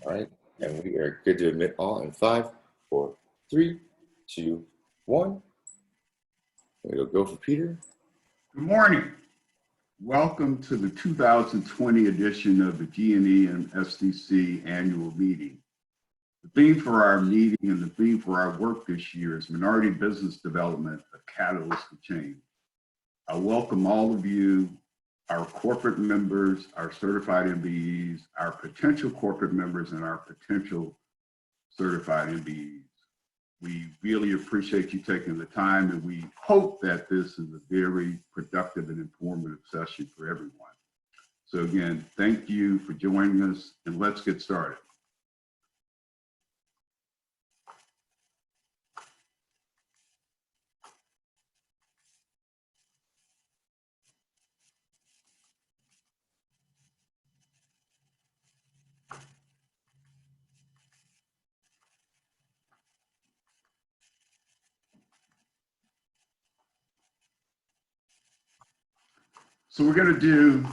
All right, and we are good to admit all in 5, 4, 3, 2, 1. We'll go for Peter. Good morning. Welcome to the 2020 edition of the GNEMSDC annual meeting. The theme for our meeting and the theme for our work this year is Minority Business Development, a Catalyst to Change. I welcome all of you, our corporate members, our certified MBEs, our potential corporate members, and our potential certified MBEs. We really appreciate you taking the time, and we hope that this is a very productive and informative session for everyone. So again, thank you for joining us, and let's get started. So we're going to do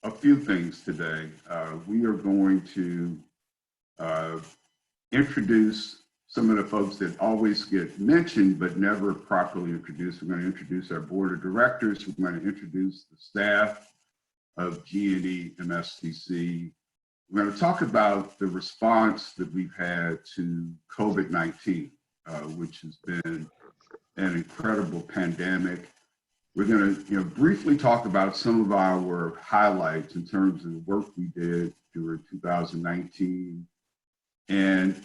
a few things today. We are going to introduce some of the folks that always get mentioned but never properly introduced. We're going to introduce our board of directors. We're going to introduce the staff of GNEMSDC. We're going to talk about the response that we've had to COVID-19, which has been an incredible pandemic. We're going to briefly talk about some of our highlights in terms of the work we did during 2019. And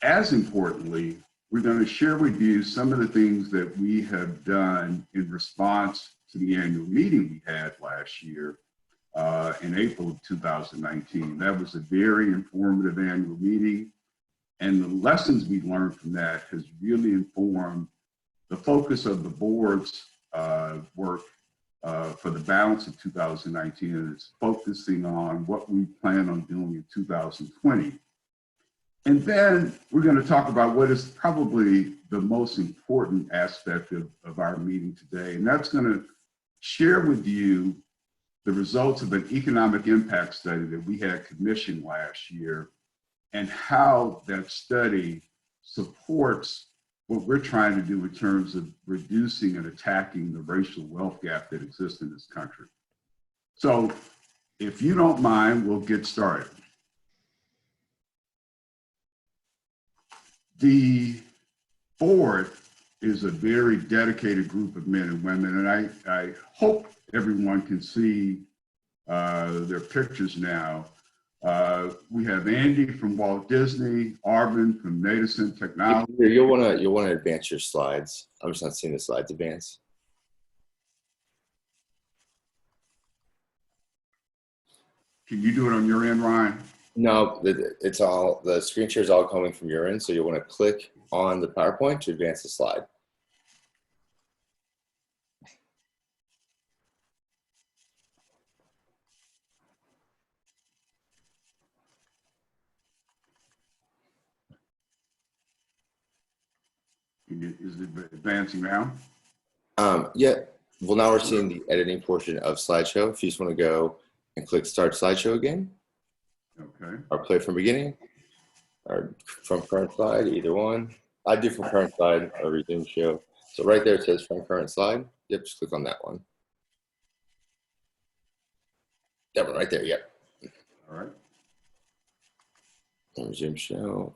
as importantly, we're going to share with you some of the things that we have done in response to the annual meeting we had last year in April of 2019. That was a very informative annual meeting. And the lessons we learned from that has really informed the focus of the board's work for the balance of 2019, and it's focusing on what we plan on doing in 2020. And then we're going to talk about what is probably the most important aspect of our meeting today, and that's going to share with you the results of an economic impact study that we had commissioned last year and how that study supports what we're trying to do in terms of reducing and attacking the racial wealth gap that exists in this country. So if you don't mind, we'll get started. The board is a very dedicated group of men and women, and I hope everyone can see their pictures now. We have Andy from Walt Disney, Arvin from Nativson Technology. You'll want to advance your slides. I'm just not seeing the slides advance. Can you do it on your end, Ryan? No, it's all, the screen share is all coming from your end, so you'll want to click on the PowerPoint to advance the slide. Is it advancing now? Yeah, well, now we're seeing the editing portion of slideshow. If you just want to go and click start slideshow again. Okay. Or play from beginning, or from current slide, either one. I do from current slide or resume show. So right there it says from current slide. Yep, just click on that one. That one right there, yep. All right. And resume show.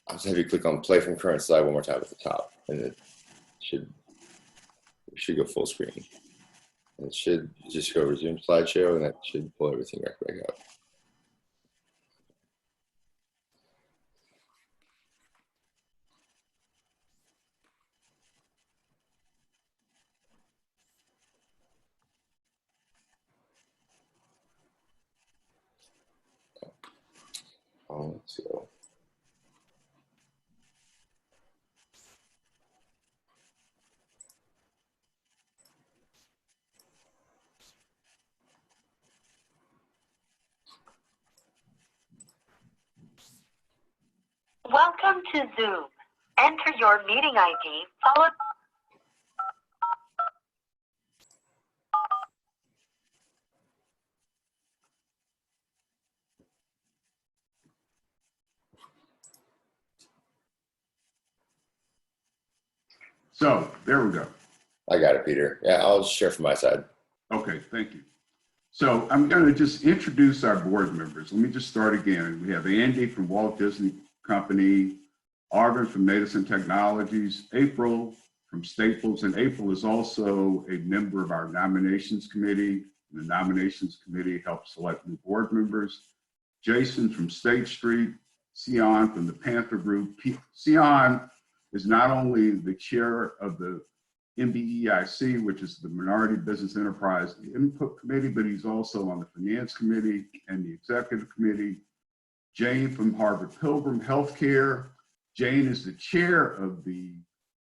I'll just have you click on play from current slide one more time at the top, and it should go full screen. And it should just go resume slideshow, and that should pull everything right back up. Let's go. Welcome to Zoom. Enter your meeting ID followed. So there we go. I got it, Peter. Yeah, I'll share from my side. Okay, thank you. So I'm going to just introduce our board members. Let me just start again. We have Andy from Walt Disney Company, Arvin from Medicine Technologies, April from Staples, and April is also a member of our nominations committee. The nominations committee helps select new board members. Jason from State Street, Sion from the Panther Group. Sion is not only the chair of the MBEIC, which is the Minority Business Enterprise Input Committee, but he's also on the Finance Committee and the Executive Committee. Jane from Harvard Pilgrim Healthcare. Jane is the chair of the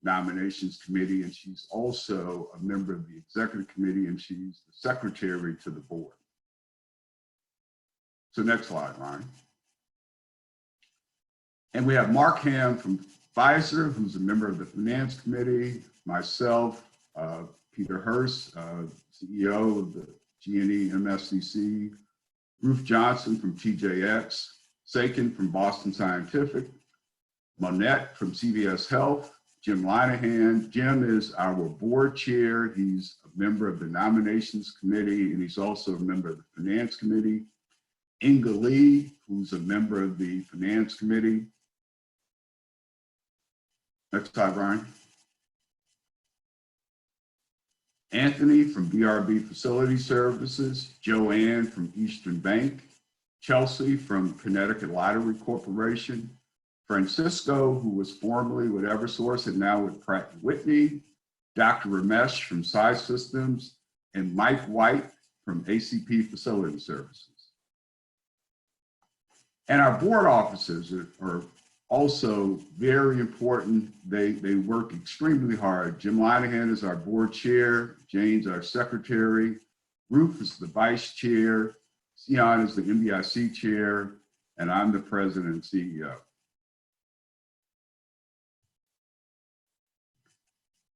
Nominations Committee, and she's also a member of the Executive Committee, and she's the secretary to the board. So next slide, Ryan. And we have Mark Ham from Pfizer, who's a member of the Finance Committee, myself, Peter Hurst, CEO of the GNEMSDC, Ruth Johnson from TJX, Sakin from Boston Scientific, Monette from CVS Health, Jim Linehan. Jim is our board chair. He's a member of the Nominations Committee, and he's also a member of the Finance Committee. Inga Lee, who's a member of the Finance Committee. Next slide, Brian. Anthony from BRB Facility Services, Joanne from Eastern Bank, Chelsea from Connecticut Lottery Corporation, Francisco, who was formerly with Eversource and now with Pratt & Whitney, Dr. Ramesh from Sci Systems, and Mike White from ACP Facility Services. And our board officers are also very important. They work extremely hard. Jim Linehan is our board chair. Jane's our secretary. Ruth is the vice chair. Sion is the MBIC chair. And I'm the president and CEO.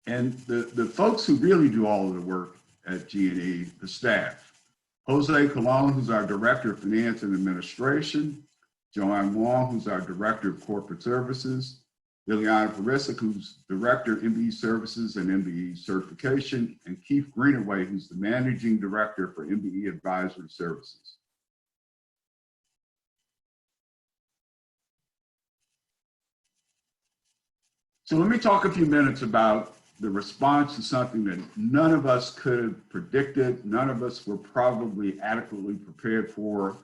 And the folks who really do all of the work at GNE, the staff. Jose Colon, who's our director of finance and administration. Joanne Wong, who's our Director of Corporate Services, Liliana Perisic, who's Director of MBE Services and MBE Certification, and Keith Greenaway, who's the Managing Director for MBE Advisory Services. So let me talk a few minutes about the response to something that none of us could have predicted, none of us were probably adequately prepared for,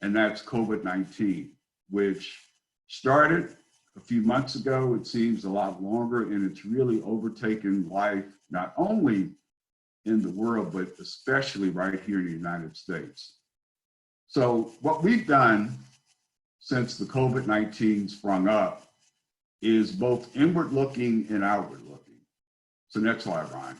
and that's COVID-19, which started a few months ago. It seems a lot longer, and it's really overtaken life, not only in the world, but especially right here in the United States. So what we've done since the COVID-19 sprung up is both inward looking and outward looking. So next slide, Ryan.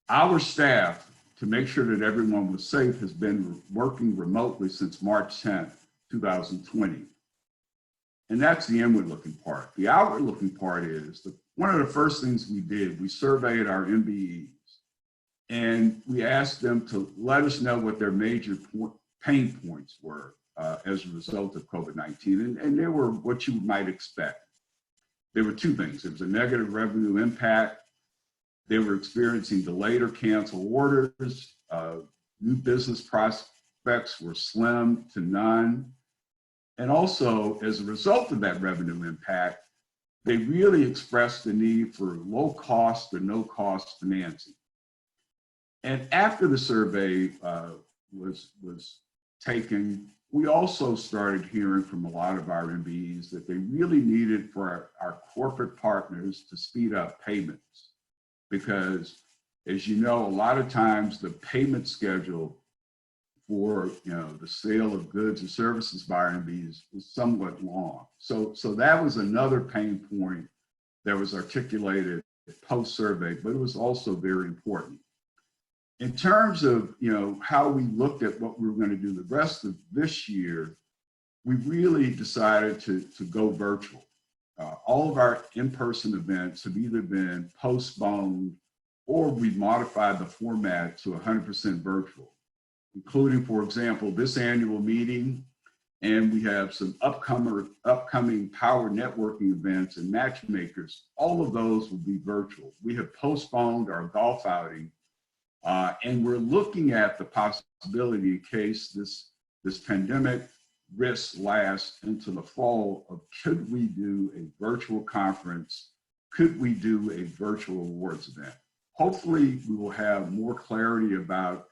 Our staff, to make sure that everyone was safe, has been working remotely since March 10th, 2020. And that's the inward looking part. The outward looking part is one of the first things we did, we surveyed our MBEs and we asked them to let us know what their major pain points were as a result of COVID-19. And they were what you might expect. There were two things. There was a negative revenue impact. They were experiencing delayed or canceled orders. New business prospects were slim to none. And also, as a result of that revenue impact, they really expressed the need for low cost or no cost financing. And after the survey was taken, we also started hearing from a lot of our MBEs that they really needed for our corporate partners to speed up payments. Because, as you know, a lot of times the payment schedule for the sale of goods and services by MBEs is somewhat long. So that was another pain point that was articulated post-survey, but it was also very important. In terms of how we looked at what we were going to do the rest of this year, we really decided to go virtual. All of our in-person events have either been postponed or we modified the format to 100% virtual, including, for example, this annual meeting, and we have some upcoming power networking events and matchmakers. All of those will be virtual. We have postponed our golf outing, and we're looking at the possibility in case this pandemic risk lasts into the fall of could we do a virtual conference? Could we do a virtual awards event? Hopefully we will have more clarity about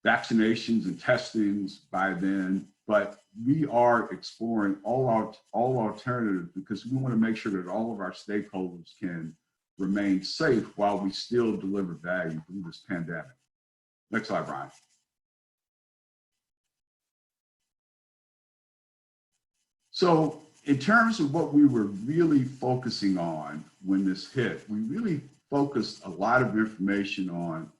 vaccinations and testings by then, but we are exploring all alternatives because we want to make sure that all of our stakeholders can remain safe while we still deliver value through this pandemic. Next slide, Brian. So in terms of what we were really focusing on when this hit, we really focused a lot of information on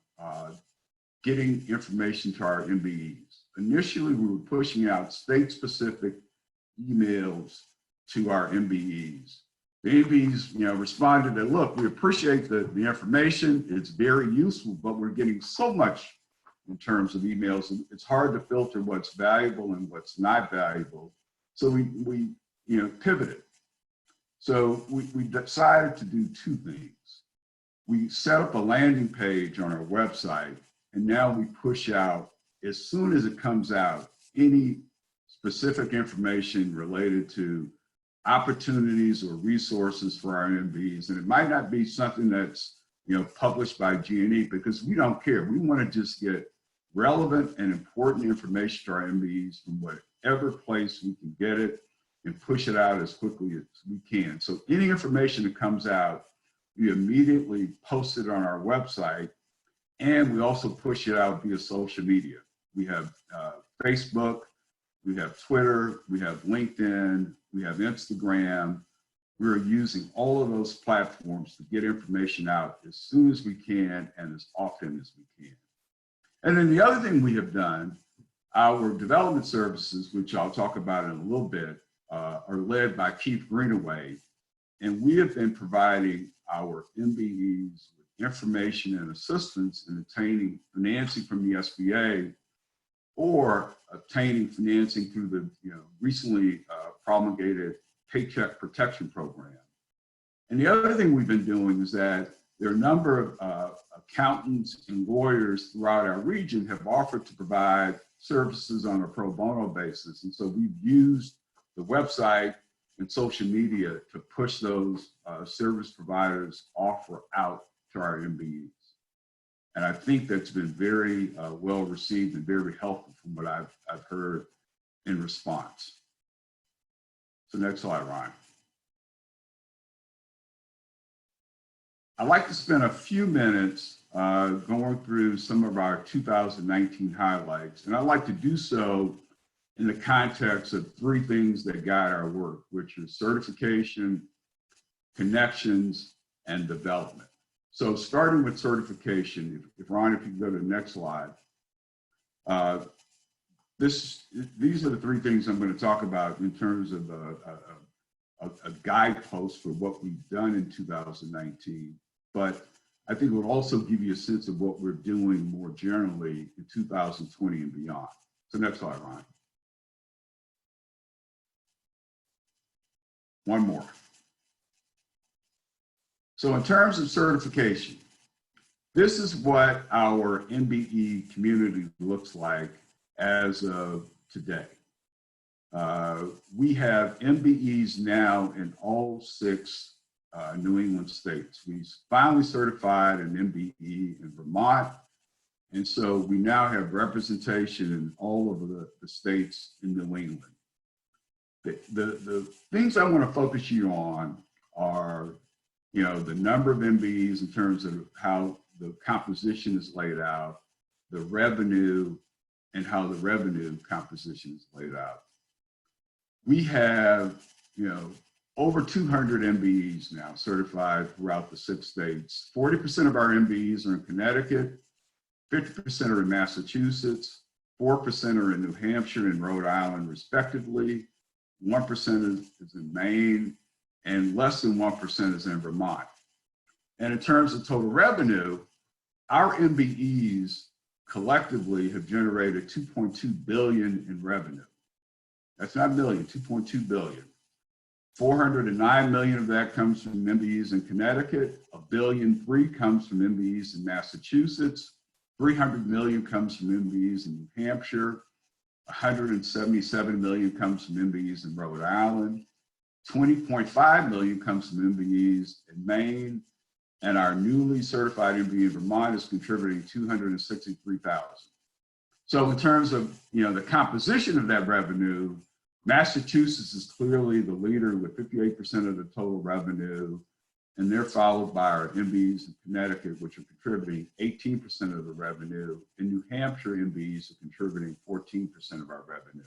getting information to our MBEs. Initially, we were pushing out state-specific emails to our MBEs. The MBEs, responded that, look, we appreciate the information. It's very useful, but we're getting so much in terms of emails. It's hard to filter what's valuable and what's not valuable. So we pivoted. So we decided to do two things. We set up a landing page on our website, and now we push out, as soon as it comes out, any specific information related to opportunities or resources for our MBEs. And it might not be something that's published by GNE, because we don't care. We want to just get relevant and important information to our MBEs from whatever place we can get it and push it out as quickly as we can. So any information that comes out, we immediately post it on our website, and we also push it out via social media. We have Facebook, we have Twitter, we have LinkedIn, we have Instagram. We're using all of those platforms to get information out as soon as we can and as often as we can. And then the other thing we have done, our development services, which I'll talk about in a little bit, are led by Keith Greenaway. And we have been providing our MBEs with information and assistance in obtaining financing from the SBA or obtaining financing through the recently promulgated Paycheck Protection Program. And the other thing we've been doing is that there are a number of accountants and lawyers throughout our region have offered to provide services on a pro bono basis. And so we've used the website and social media to push those service providers offer out to our MBEs. And I think that's been very well received and very helpful from what I've heard in response. So next slide, Ryan. I'd like to spend a few minutes going through some of our 2019 highlights. And I'd like to do so in the context of three things that guide our work, which are certification, connections, and development. So starting with certification, if Ron, if you can go to the next slide. These are the three things I'm going to talk about in terms of a guidepost for what we've done in 2019. But I think it will also give you a sense of what we're doing more generally in 2020 and beyond. So next slide, Ron. One more. So in terms of certification, this is what our MBE community looks like as of today. We have MBEs now in all 6 New England states. We finally certified an MBE in Vermont. And so we now have representation in all of the states in New England. The things I want to focus you on are, the number of MBEs in terms of how the composition is laid out, the revenue, and how the revenue composition is laid out. We have, over 200 MBEs now certified throughout the 6 states. 40% of our MBEs are in Connecticut, 50% are in Massachusetts, 4% are in New Hampshire and Rhode Island, respectively. 1% is in Maine, and less than 1% is in Vermont. And in terms of total revenue, our MBEs collectively have generated 2.2 billion in revenue. That's not million, 2.2 billion. 409 million of that comes from MBEs in Connecticut. 1.3 billion comes from MBEs in Massachusetts. 300 million comes from MBEs in New Hampshire. 177 million comes from MBEs in Rhode Island. 20.5 million comes from MBEs in Maine. And our newly certified MBE in Vermont is contributing 263,000. So in terms of the composition of that revenue, Massachusetts is clearly the leader with 58% of the total revenue, and they're followed by our MBEs in Connecticut, which are contributing 18% of the revenue, and New Hampshire MBEs are contributing 14% of our revenue.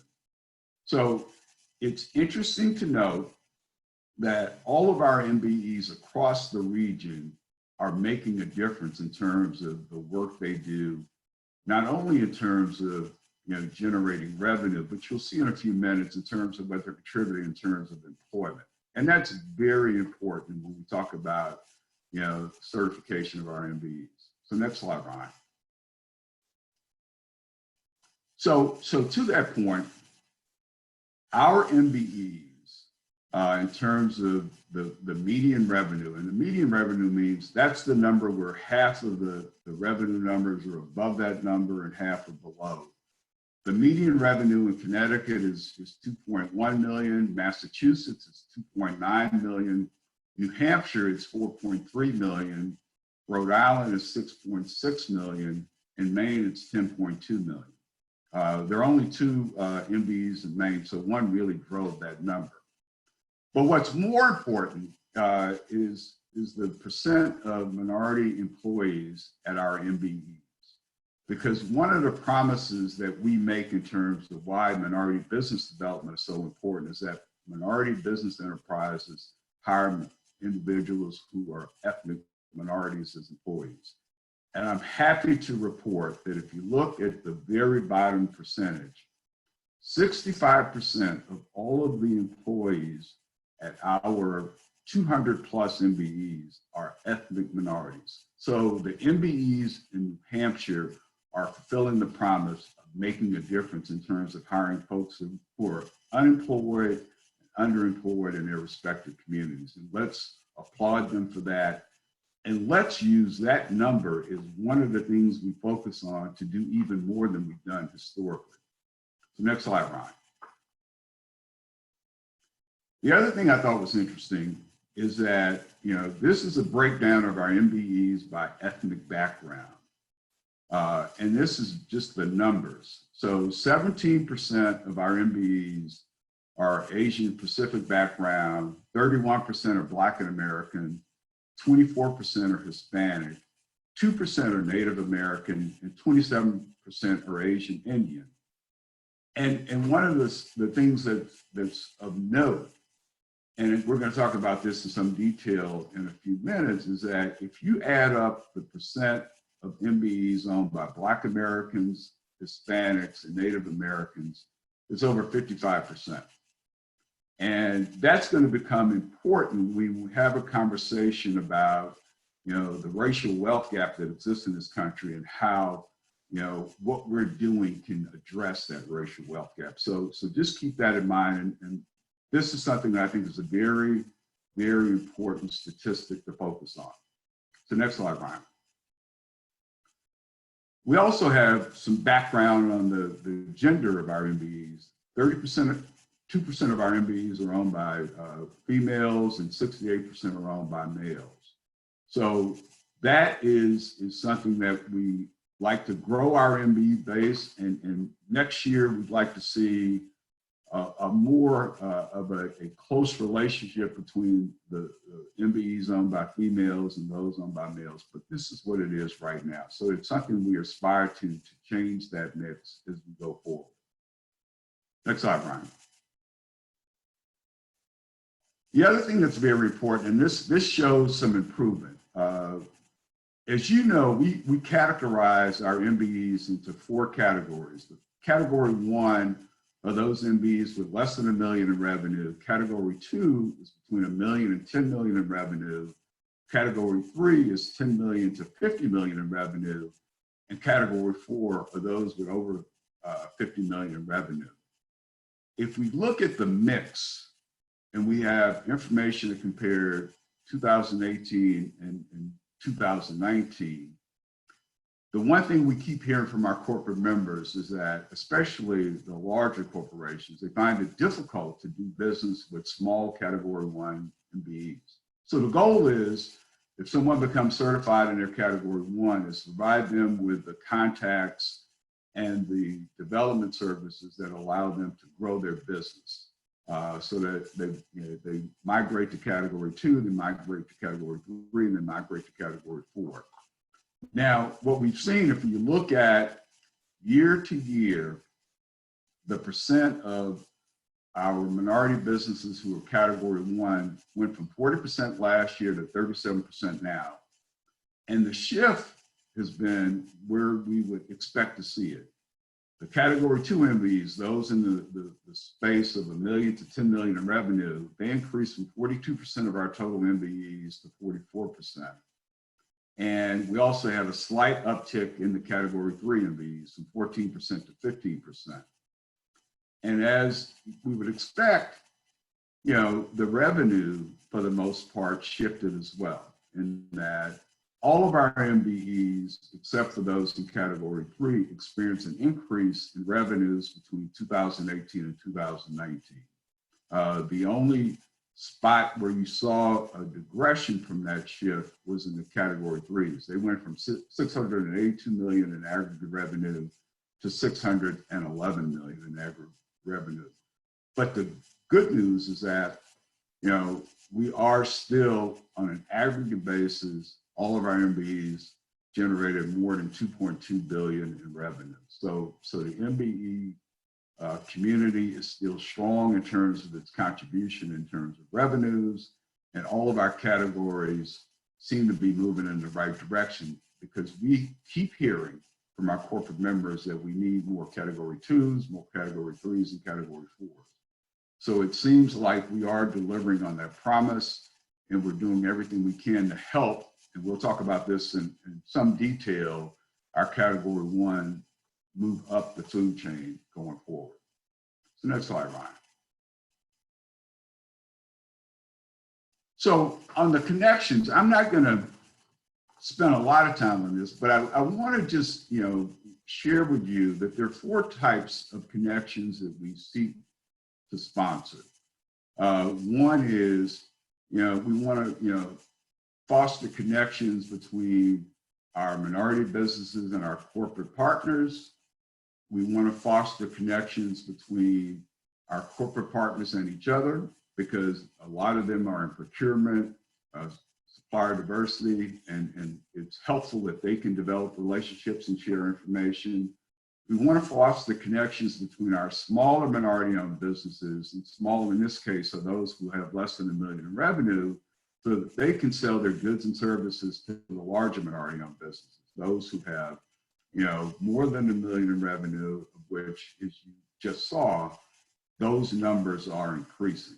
So it's interesting to note that all of our MBEs across the region are making a difference in terms of the work they do, not only in terms of generating revenue, but you'll see in a few minutes in terms of what they're contributing in terms of employment. And that's very important when we talk about certification of our MBEs. So next slide, Ryan. So to that point, our MBEs, in terms of the median revenue, and the median revenue means that's the number where half of the revenue numbers are above that number and half are below. The median revenue in Connecticut is 2.1 million, Massachusetts is 2.9 million, New Hampshire is 4.3 million, Rhode Island is 6.6 million, and Maine is 10.2 million. There are only 2 MBEs in Maine, so one really drove that number. But what's more important is the percent of minority employees at our MBEs. Because one of the promises that we make in terms of why minority business development is so important is that minority business enterprises hire individuals who are ethnic minorities as employees. And I'm happy to report that if you look at the very bottom percentage, 65% of all of the employees at our 200 plus MBEs are ethnic minorities. So the MBEs in New Hampshire are fulfilling the promise of making a difference in terms of hiring folks who are unemployed, underemployed in their respective communities. And let's applaud them for that. And let's use that number as one of the things we focus on to do even more than we've done historically. So next slide, Ron. The other thing I thought was interesting is that, this is a breakdown of our MBEs by ethnic background. And this is just the numbers. So 17% of our MBEs are Asian Pacific background, 31% are Black and American, 24% are Hispanic, 2% are Native American, and 27% are Asian Indian. And one of the things that's of note, and we're going to talk about this in some detail in a few minutes, is that if you add up the percent of MBEs owned by Black Americans, Hispanics, and Native Americans, it's over 55%. And that's going to become important when we have a conversation about, the racial wealth gap that exists in this country and how, what we're doing can address that racial wealth gap. So just keep that in mind. And this is something that I think is a very, very important statistic to focus on. So next slide, Ryan. We also have some background on the gender of our MBEs. 2% of our MBEs are owned by females and 68% are owned by males. So that is something that we like to grow our MBE base, and next year we'd like to see a more of a close relationship between the MBEs owned by females and those owned by males, but this is what it is right now. So it's something we aspire to change that mix as we go forward. Next slide, Brian. The other thing that's very important, and this shows some improvement. As you know, we categorize our MBEs into 4 categories. Category 1 are those MBEs with less than $1 million in revenue. Category 2 is between $1 million and $10 million in revenue. Category 3 is $10 million to $50 million in revenue. And category 4 are those with over $50 million in revenue. If we look at the mix, and we have information to compare 2018 and 2019, the one thing we keep hearing from our corporate members is that, especially the larger corporations, they find it difficult to do business with small category 1 MBEs. So the goal is, if someone becomes certified in their category 1, is to provide them with the contacts and the development services that allow them to grow their business, so that they migrate to category 2, they migrate to category 3, and then migrate to category 4. Now, what we've seen, if you look at year to year, the percent of our minority businesses who are category 1 went from 40% last year to 37% now. And the shift has been where we would expect to see it. The category 2 MBEs, those in the space of $1 million to $10 million in revenue, they increased from 42% of our total MBEs to 44%. And we also had a slight uptick in the category 3 MBEs from 14% to 15%. And as we would expect, the revenue for the most part shifted as well, in that all of our MBEs, except for those in category 3, experienced an increase in revenues between 2018 and 2019. The only spot where you saw a digression from that shift was in the category 3s. They went from $682 million in aggregate revenue to $611 million in aggregate revenue. But the good news is that, we are still on an aggregate basis, all of our MBEs generated more than $2.2 billion in revenue. So the MBE community is still strong in terms of its contribution in terms of revenues, and all of our categories seem to be moving in the right direction, because we keep hearing from our corporate members that we need more category 2s, more category 3s, and category 4s. So it seems like we are delivering on that promise, and we're doing everything we can to help, and we'll talk about this in some detail, our category 1 move up the food chain going forward. So next slide, Ryan. So on the connections, I'm not going to spend a lot of time on this, but I want to just share with you that there are 4 types of connections that we seek to sponsor. One is, we want to foster connections between our minority businesses and our corporate partners. We want to foster connections between our corporate partners and each other, because a lot of them are in procurement, supplier diversity, and it's helpful that they can develop relationships and share information. We want to foster connections between our smaller minority-owned businesses, and smaller in this case are those who have less than $1 million in revenue, so that they can sell their goods and services to the larger minority-owned businesses, those who have more than $1 million in revenue, of which, as you just saw, those numbers are increasing.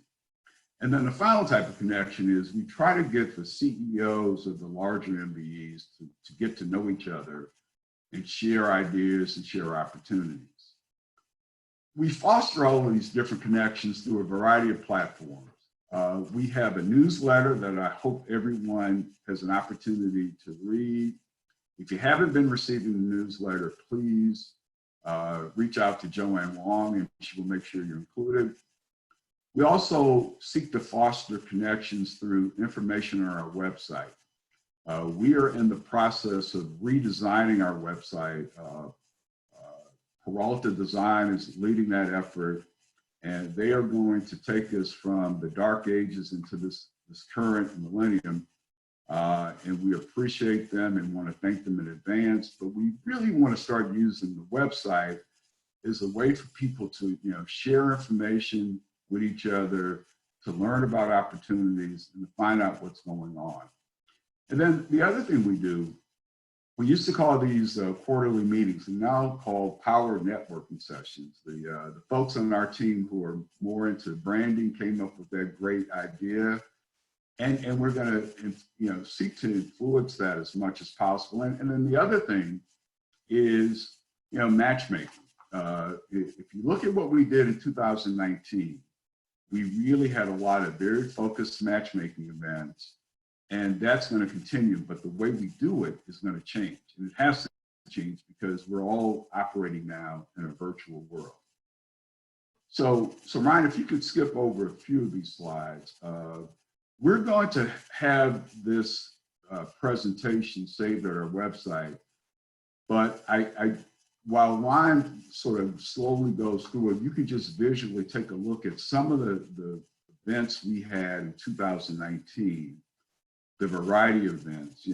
And then the final type of connection is we try to get the CEOs of the larger MBEs to get to know each other and share ideas and share opportunities. We foster all of these different connections through a variety of platforms. We have a newsletter that I hope everyone has an opportunity to read. If you haven't been receiving the newsletter, please reach out to Joanne Wong, and she will make sure you're included. We also seek to foster connections through information on our website. We are in the process of redesigning our website. Peralta Design is leading that effort, and they are going to take us from the dark ages into this current millennium. And we appreciate them and want to thank them in advance, but we really want to start using the website as a way for people to share information with each other, to learn about opportunities, and to find out what's going on. And then the other thing we do, we used to call these quarterly meetings, and now called power networking sessions. The folks on our team who are more into branding came up with that great idea. And we're going to, seek to influence that as much as possible. And then the other thing is, matchmaking. If you look at what we did in 2019, we really had a lot of very focused matchmaking events, and that's going to continue. But the way we do it is going to change, and it has to change because we're all operating now in a virtual world. So Ryan, if you could skip over a few of these slides. We're going to have this presentation saved at our website, but while Ryan sort of slowly goes through it, you can just visually take a look at some of the events we had in 2019, the variety of events,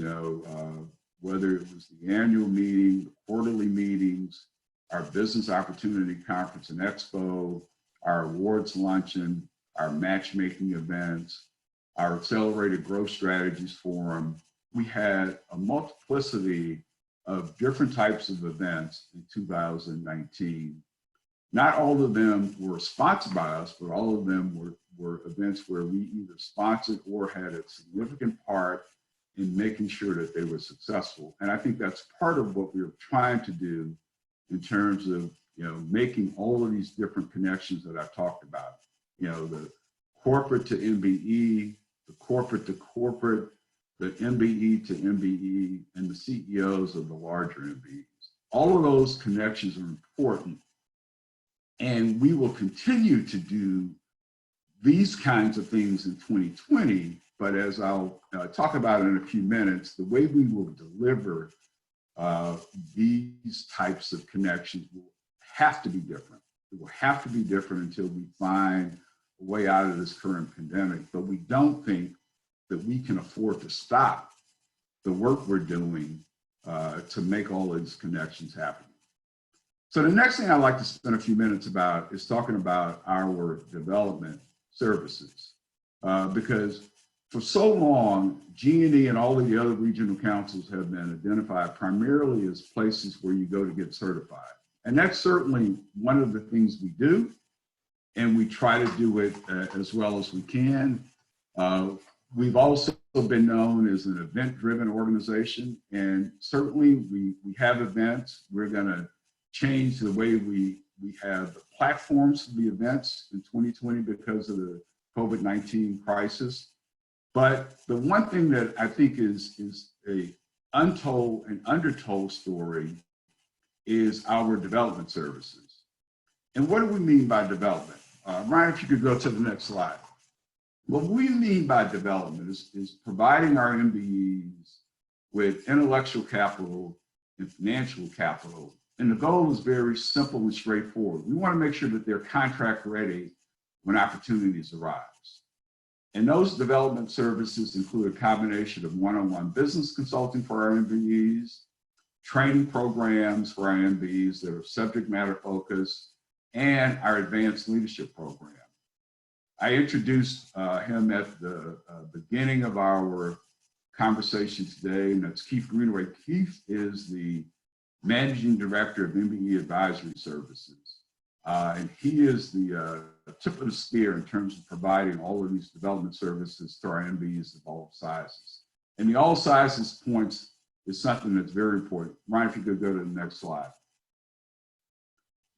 whether it was the annual meeting, the quarterly meetings, our business opportunity conference and expo, our awards luncheon, our matchmaking events, our accelerated growth strategies forum. We had a multiplicity of different types of events in 2019. Not all of them were sponsored by us, but all of them were events where we either sponsored or had a significant part in making sure that they were successful. And I think that's part of what we were trying to do in terms of, making all of these different connections that I've talked about. The corporate to MBE, the corporate to corporate, the MBE to MBE, and the CEOs of the larger MBEs. All of those connections are important. And we will continue to do these kinds of things in 2020. But as I'll talk about in a few minutes, the way we will deliver these types of connections will have to be different. It will have to be different until we find a way out of this current pandemic. But we don't think that we can afford to stop the work we're doing to make all of these connections happen. So the next thing I'd like to spend a few minutes about is talking about our development services. Because for so long, GNE and all of the other regional councils have been identified primarily as places where you go to get certified. And that's certainly one of the things we do, and we try to do it as well as we can. We've also been known as an event-driven organization, and certainly we have events. We're going to change the way we have the platforms for the events in 2020 because of the COVID-19 crisis. But the one thing that I think is a untold and undertold story is our development services. And what do we mean by development? Ryan, if you could go to the next slide. What we mean by development is providing our MBEs with intellectual capital and financial capital. And the goal is very simple and straightforward. We want to make sure that they're contract ready when opportunities arise. And those development services include a combination of one-on-one business consulting for our MBEs, training programs for our MBEs that are subject matter focused, and our advanced leadership program. I introduced him at the beginning of our conversation today, and that's Keith Greenaway. Keith is the Managing Director of MBE Advisory Services. And he is the tip of the spear in terms of providing all of these development services to our MBEs of all sizes. And the all sizes points is something that's very important. Ryan, if you could go to the next slide.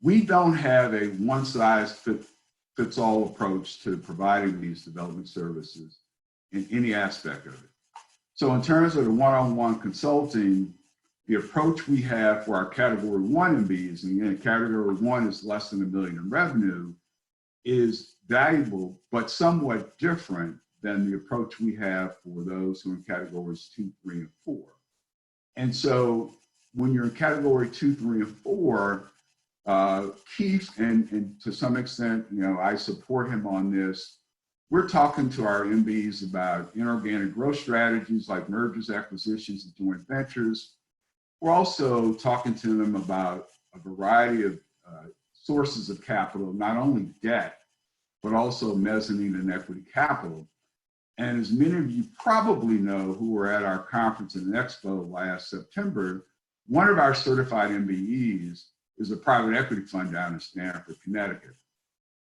We don't have a one-size-fits-all approach to providing these development services in any aspect of it. So in terms of the one-on-one consulting, the approach we have for our category 1 MBEs, and again, category 1 is less than $1 million in revenue, is valuable, but somewhat different than the approach we have for those who are in categories 2, 3, and 4. And so when you're in category 2, 3, and 4, Keith, and to some extent, I support him on this, we're talking to our MBEs about inorganic growth strategies like mergers, acquisitions, and joint ventures. We're also talking to them about a variety of sources of capital, not only debt, but also mezzanine and equity capital. And as many of you probably know who were at our conference and expo last September, one of our certified MBEs is a private equity fund down in Stamford, Connecticut.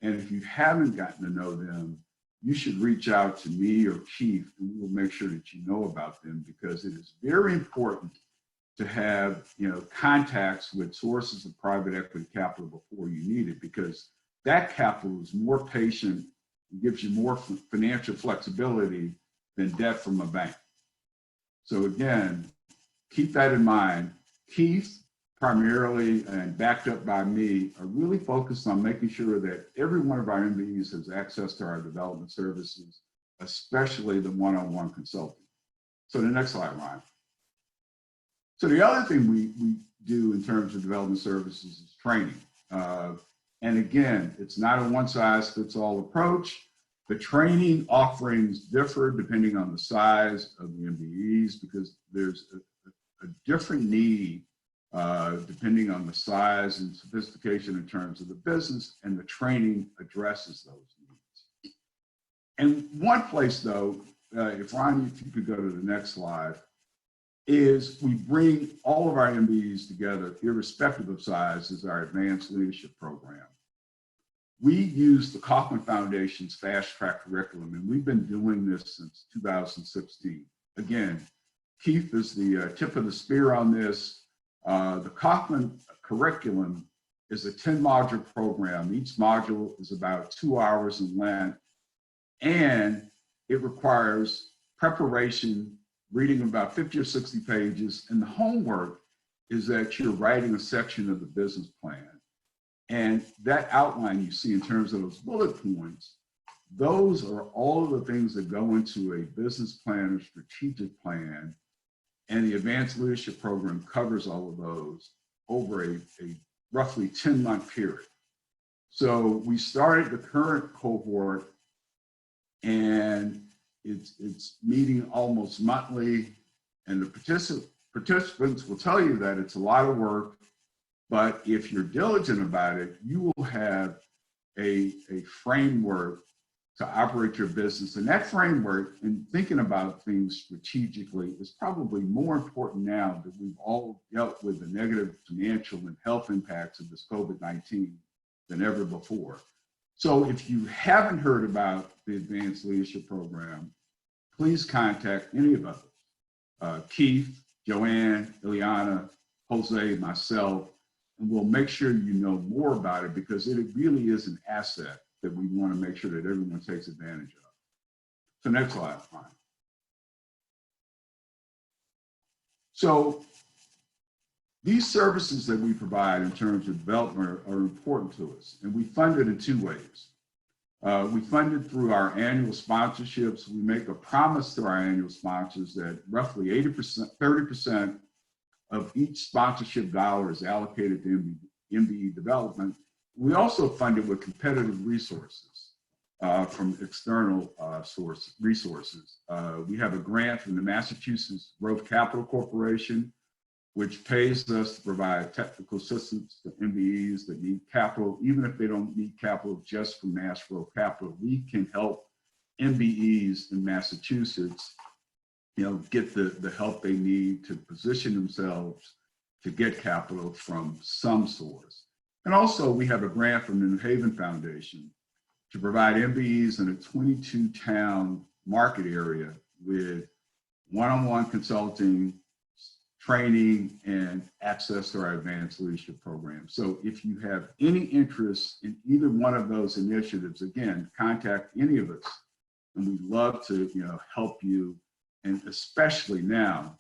And if you haven't gotten to know them, you should reach out to me or Keith, and we will make sure that you know about them, because it is very important to have, contacts with sources of private equity capital before you need it, because that capital is more patient and gives you more financial flexibility than debt from a bank. So again, keep that in mind. Keith, primarily and backed up by me, are really focused on making sure that every one of our MBEs has access to our development services, especially the one-on-one consulting. So the next slide, Ryan. So the other thing we do in terms of development services is training. And again, it's not a one-size-fits-all approach. The training offerings differ depending on the size of the MBEs, because there's a different need depending on the size and sophistication in terms of the business, and the training addresses those needs. And one place though, if you could go to the next slide, is we bring all of our MBEs together, irrespective of size, as our advanced leadership program. We use the Kauffman Foundation's fast track curriculum, and we've been doing this since 2016. Again, Keith is the tip of the spear on this. The Kauffman curriculum is a 10-module program. Each module is about 2 hours in length, and it requires preparation, reading about 50 or 60 pages, and the homework is that you're writing a section of the business plan. And that outline you see in terms of those bullet points, those are all of the things that go into a business plan or strategic plan. And the advanced leadership program covers all of those over a roughly 10-month period. So we started the current cohort, and it's meeting almost monthly, and the participants will tell you that it's a lot of work, but if you're diligent about it, you will have a framework to operate your business. And that framework, and thinking about things strategically, is probably more important now that we've all dealt with the negative financial and health impacts of this COVID-19 than ever before. So if you haven't heard about the Advanced Leadership Program, please contact any of us, Keith, Joanne, Ileana, Jose, myself, and we'll make sure you know more about it, because it really is an asset that we want to make sure that everyone takes advantage of. So next slide, fine. So these services that we provide in terms of development are important to us, and we fund it in two ways. We fund it through our annual sponsorships. We make a promise to our annual sponsors that roughly 30% of each sponsorship dollar is allocated to MBE development. We also fund it with competitive resources from external resources. We have a grant from the Massachusetts Growth Capital Corporation, which pays us to provide technical assistance to MBEs that need capital. Even if they don't need capital just from Mass Growth Capital, we can help MBEs in Massachusetts get the help they need to position themselves to get capital from some source. And also we have a grant from the New Haven Foundation to provide MBEs in a 22-town market area with one-on-one consulting, training, and access to our advanced leadership program. So if you have any interest in either one of those initiatives, again, contact any of us, and we'd love to help you. And especially now,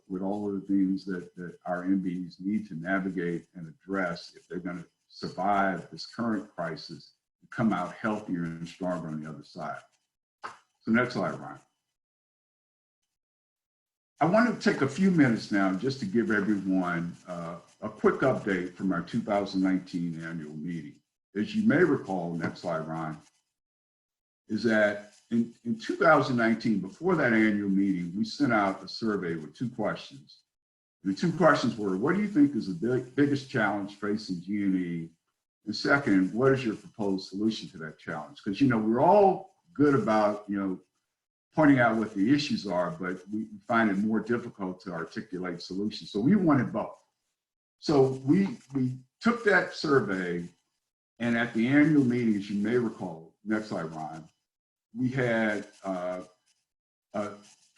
with all of the things that our MBEs need to navigate and address if they're going to survive this current crisis and come out healthier and stronger on the other side. So next slide, Ryan. I want to take a few minutes now just to give everyone a quick update from our 2019 annual meeting. As you may recall, next slide, Ryan, is that in 2019, before that annual meeting, we sent out a survey with 2 questions. The 2 questions were, what do you think is the biggest challenge facing GNE? And second, what is your proposed solution to that challenge? Because, we're all good about, pointing out what the issues are, but we find it more difficult to articulate solutions. So we wanted both. So we took that survey, and at the annual meeting, as you may recall, next slide, Ron, we had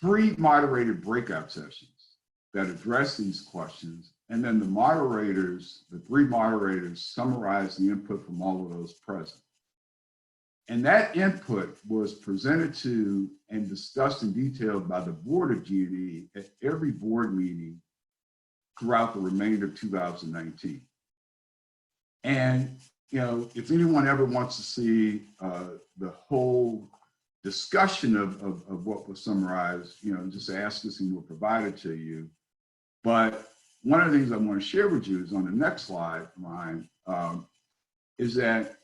3 moderated breakout sessions that addressed these questions. And then the moderators, the 3 moderators, summarized the input from all of those present. And that input was presented to and discussed in detail by the board of GNE at every board meeting throughout the remainder of 2019. And, you know, if anyone ever wants to see the whole discussion of what was summarized, you know, just ask us and we'll provide it to you. But one of the things I want to share with you is on the next slide, Ryan, is that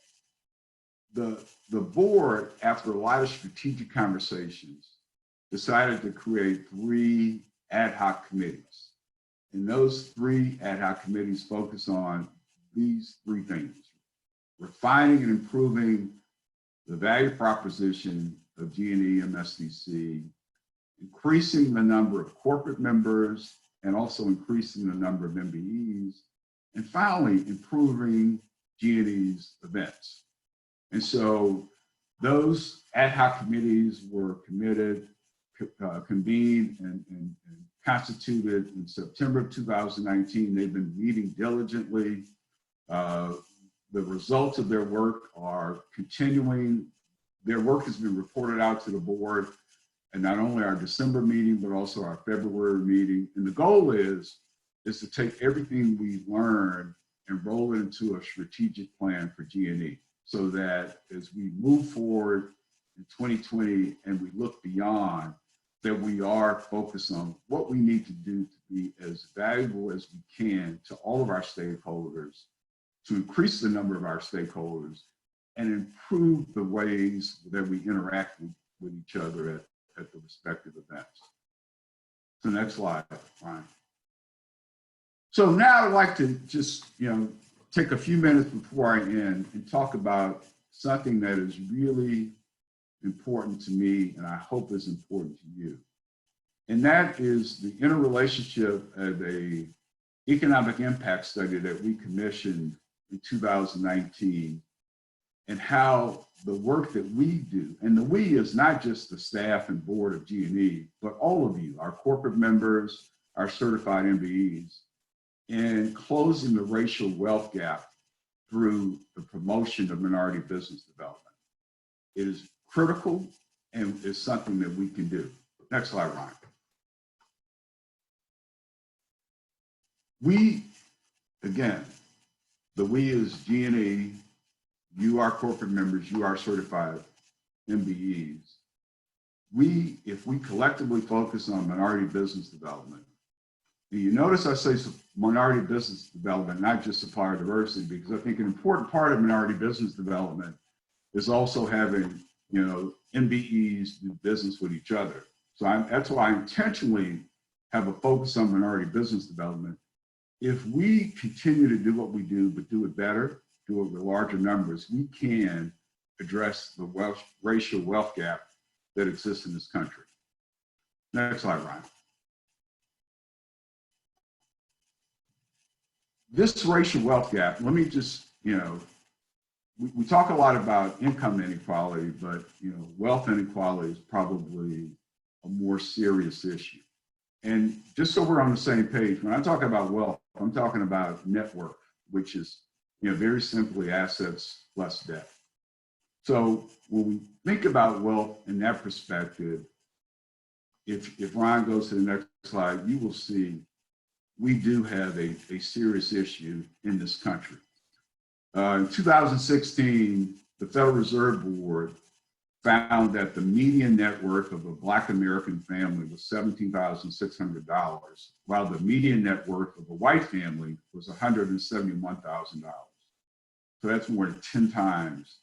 the board, after a lot of strategic conversations, decided to create 3 ad hoc committees. And those 3 ad hoc committees focus on these 3 things: refining and improving the value proposition of GNEMSDC, increasing the number of corporate members, and also increasing the number of MBEs, and finally, improving GNE's events. And so those ad hoc committees were convened and constituted in September of 2019. They've been meeting diligently. The results of their work are continuing. Their work has been reported out to the board, and not only our December meeting, but also our February meeting. And the goal is to take everything we've learned and roll it into a strategic plan for GNE, so that as we move forward in 2020 and we look beyond, that we are focused on what we need to do to be as valuable as we can to all of our stakeholders, to increase the number of our stakeholders, and improve the ways that we interact with each other at the respective events. So next slide, Ryan. So now I'd like to just, you know, take a few minutes before I end and talk about something that is really important to me and I hope is important to you. And that is the interrelationship of a economic impact study that we commissioned in 2019, and how the work that we do, and the we is not just the staff and board of GNE, but all of you, our corporate members, our certified MBEs, in closing the racial wealth gap through the promotion of minority business development. It is critical and is something that we can do. Next slide, Ryan. We, again, the we is GNE, you are corporate members, you are certified MBEs. If we collectively focus on minority business development, and you notice I say minority business development, not just supplier diversity, because I think an important part of minority business development is also having, you know, MBEs do business with each other. So that's why I intentionally have a focus on minority business development. If we continue to do what we do, but do it better, do it with larger numbers, we can address the racial wealth gap that exists in this country. Next slide, Ryan. This racial wealth gap, let me just, you know, we talk a lot about income inequality, but, you know, wealth inequality is probably a more serious issue. And just so we're on the same page, when I talk about wealth, I'm talking about net worth, which is, you know, very simply assets less debt. So when we think about wealth in that perspective, if Ryan goes to the next slide, you will see we do have a serious issue in this country. In 2016, the Federal Reserve Board found that the median net worth of a Black American family was $17,600, while the median net worth of a white family was $171,000. So that's more than 10 times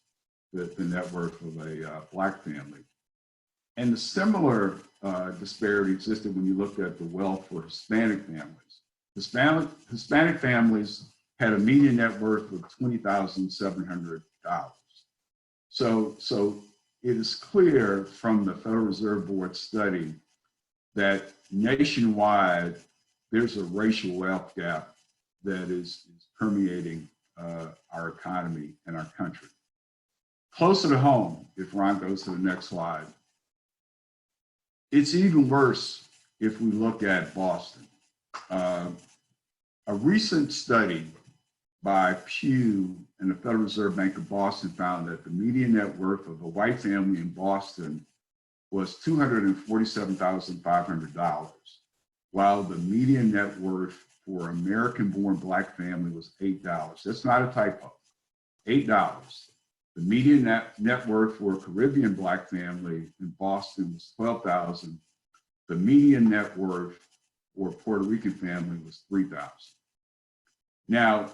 the net worth of a Black family. And the similar disparity existed when you looked at the wealth for Hispanic families. Hispanic families had a median net worth of $20,700. So it is clear from the Federal Reserve Board study that nationwide, there's a racial wealth gap that is permeating our economy and our country. Closer to home, if Ron goes to the next slide, it's even worse if we look at Boston. A recent study by Pew and the Federal Reserve Bank of Boston found that the median net worth of a white family in Boston was $247,500, while the median net worth for an American-born Black family was $8. That's not a typo, $8. The median net worth for a Caribbean Black family in Boston was $12,000. The median net worth for a Puerto Rican family was $3,000. Now,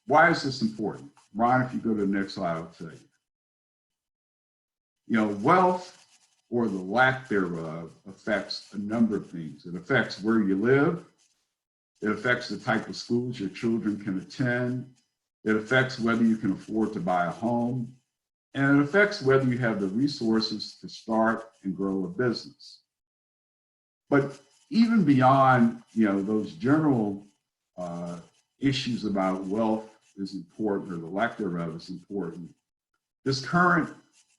why is this important? Ron, if you go to the next slide, I'll tell you. You know, wealth or the lack thereof affects a number of things. It affects where you live. It affects the type of schools your children can attend. It affects whether you can afford to buy a home. And it affects whether you have the resources to start and grow a business. But even beyond, you know, those general issues about wealth is important, or the lack thereof is important, this current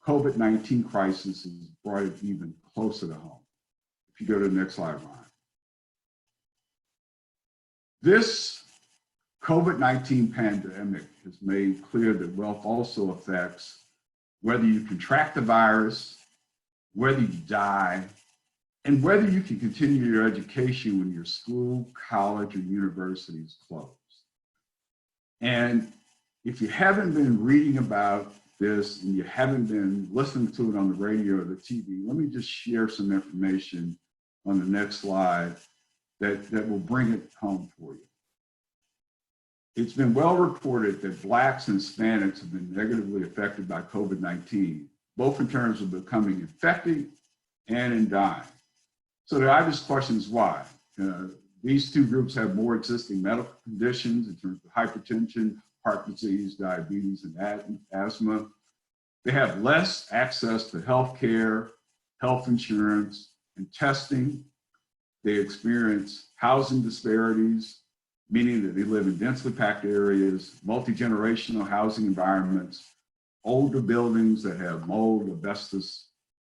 COVID-19 crisis has brought it even closer to home. If you go to the next slide, Ron. This COVID-19 pandemic has made clear that wealth also affects whether you contract the virus, whether you die, and whether you can continue your education when your school, college, or university is closed. And if you haven't been reading about this and you haven't been listening to it on the radio or the TV, let me just share some information on the next slide that will bring it home for you. It's been well reported that Blacks and Hispanics have been negatively affected by COVID-19, both in terms of becoming infected and in dying. So the obvious question is why? These two groups have more existing medical conditions in terms of hypertension, heart disease, diabetes, and asthma. They have less access to health care, health insurance, and testing. They experience housing disparities, meaning that they live in densely packed areas, multi-generational housing environments, older buildings that have mold, asbestos,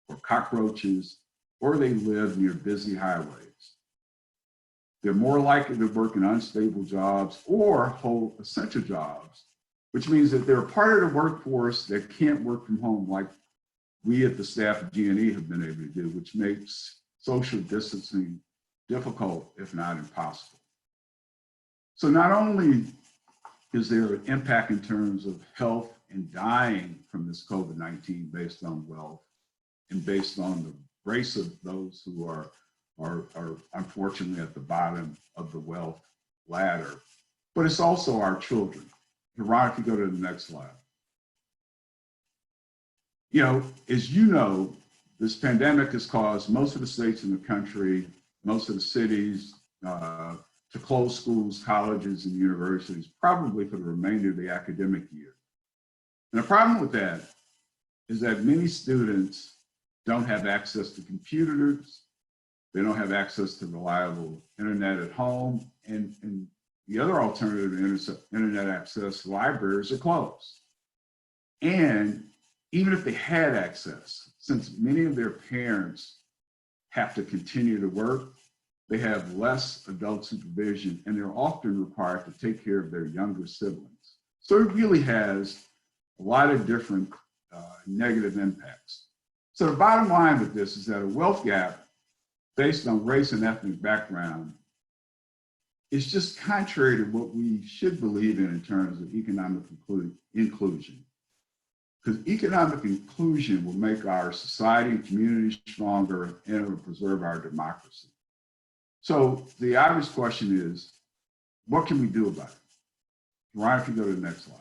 or cockroaches, or they live near busy highways. They're more likely to work in unstable jobs or hold essential jobs, which means that they're a part of the workforce that can't work from home like we at the staff of GNE have been able to do, which makes social distancing difficult, if not impossible. So not only is there an impact in terms of health and dying from this COVID-19 based on wealth and based on the race of those who are unfortunately at the bottom of the wealth ladder, but it's also our children. Ron, if you go to the next slide. You know, as you know, this pandemic has caused most of the states in the country, most of the cities to close schools, colleges, and universities, probably for the remainder of the academic year. And the problem with that is that many students don't have access to computers. They don't have access to reliable internet at home. And the other alternative to internet access, libraries are closed. And even if they had access, since many of their parents have to continue to work, they have less adult supervision and they're often required to take care of their younger siblings. So it really has a lot of different negative impacts. So the bottom line with this is that a wealth gap based on race and ethnic background is just contrary to what we should believe in terms of economic inclusion. Because economic inclusion will make our society and community stronger and it will preserve our democracy. So the obvious question is, what can we do about it? Ryan, if you go to the next slide.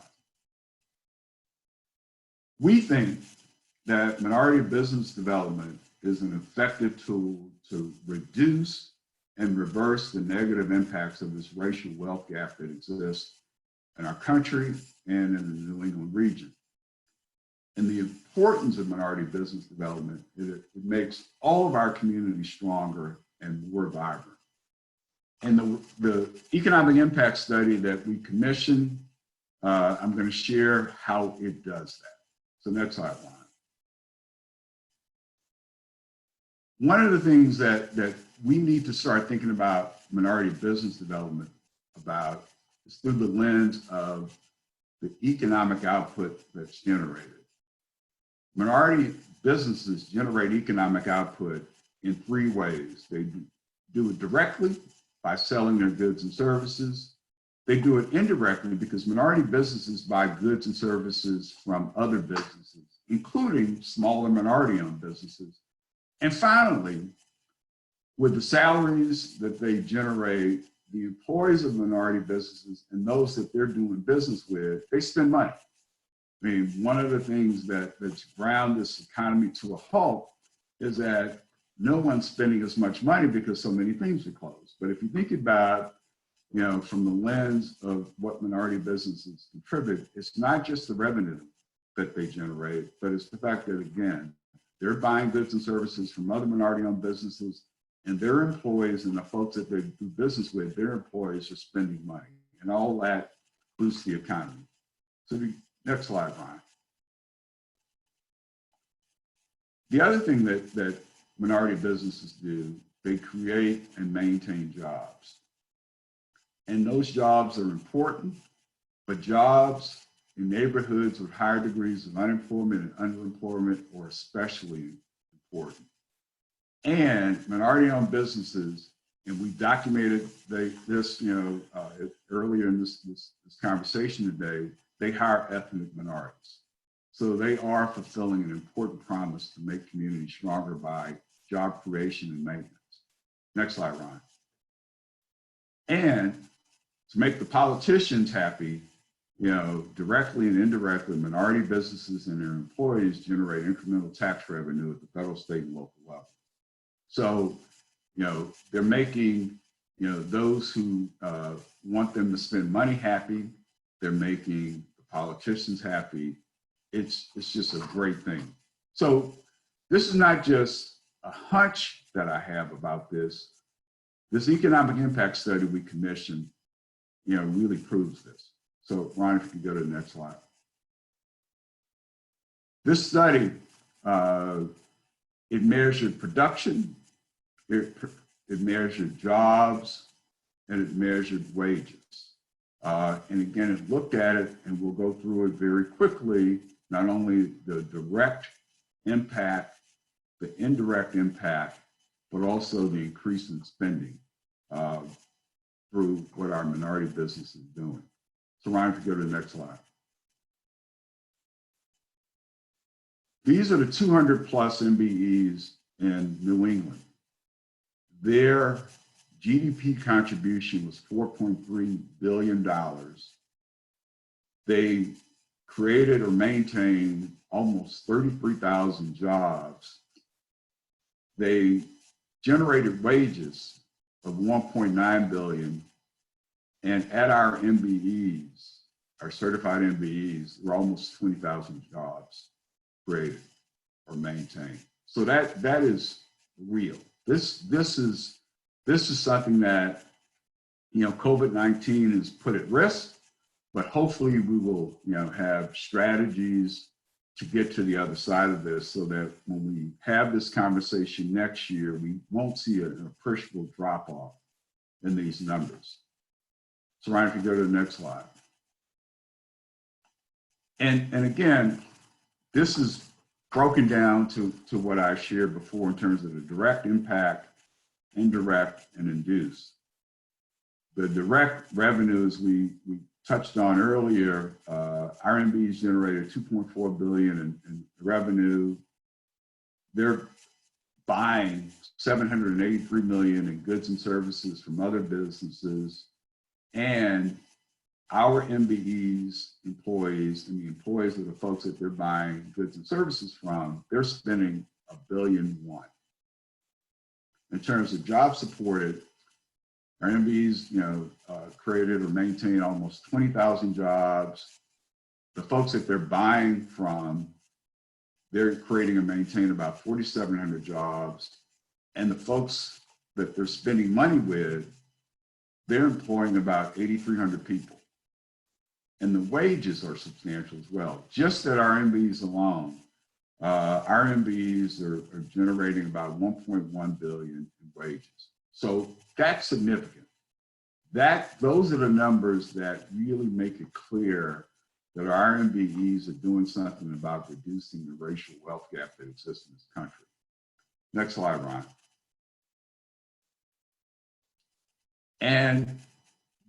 We think that minority business development is an effective tool to reduce and reverse the negative impacts of this racial wealth gap that exists in our country and in the New England region. And the importance of minority business development is it makes all of our communities stronger and more vibrant. And the economic impact study that we commissioned, I'm going to share how it does that. So next slide, Ron. One of the things that we need to start thinking about minority business development about is through the lens of the economic output that's generated. Minority businesses generate economic output in three ways. They do it directly by selling their goods and services. They do it indirectly because minority businesses buy goods and services from other businesses, including smaller minority-owned businesses. And finally, with the salaries that they generate, the employees of minority businesses and those that they're doing business with, they spend money. I mean, one of the things that's ground this economy to a halt is that no one's spending as much money because so many things are closed. But if you think about, from the lens of what minority businesses contribute, it's not just the revenue that they generate, but it's the fact that, again, they're buying goods and services from other minority-owned businesses, and their employees and the folks that they do business with, their employees are spending money, and all that boosts the economy. So the next slide, Ryan. The other thing that minority businesses do, they create and maintain jobs. And those jobs are important, but jobs in neighborhoods with higher degrees of unemployment and underemployment are especially important. And minority-owned businesses, and we documented this, earlier in this conversation today, they hire ethnic minorities. So they are fulfilling an important promise to make communities stronger by job creation and maintenance. Next slide, Ron. And to make the politicians happy, directly and indirectly, minority businesses and their employees generate incremental tax revenue at the federal, state, and local level. So, they're making, those who want them to spend money happy. They're making the politicians happy. It's just a great thing. So this is not just a hunch that I have about this. This economic impact study we commissioned, really proves this. So Ron, if you can go to the next slide. This study, it measured production, it measured jobs, and it measured wages. And again, it looked at it, and we'll go through it very quickly, not only the direct impact, the indirect impact, but also the increase in spending through what our minority business is doing. So Ryan, if you go to the next slide. These are the 200 plus MBEs in New England. Their GDP contribution was $4.3 billion. They created or maintained almost 33,000 jobs. They generated wages of $1.9 billion. And at our MBEs, our certified MBEs, were almost 20,000 jobs created or maintained. So that is real. This is something that COVID-19 has put at risk, but hopefully we will have strategies to get to the other side of this, so that when we have this conversation next year, we won't see an appreciable drop off in these numbers. So Ryan, if you go to the next slide. And again, this is broken down to what I shared before in terms of the direct impact, indirect, and induced. The direct revenues we touched on earlier, our MBEs generated $2.4 billion in revenue. They're buying $783 million in goods and services from other businesses, and our MBEs employees and the employees of the folks that they're buying goods and services from, they're spending $1.1 billion. In terms of jobs supported, our MBEs, created or maintained almost 20,000 jobs. The folks that they're buying from they're creating and maintaining about 4,700 jobs. And the folks that they're spending money with, they're employing about 8,300 people. And the wages are substantial as well. Just at our MBEs alone, our MBEs are generating about 1.1 billion in wages. So that's significant. Those are the numbers that really make it clear that our MBEs are doing something about reducing the racial wealth gap that exists in this country. Next slide, Ron. And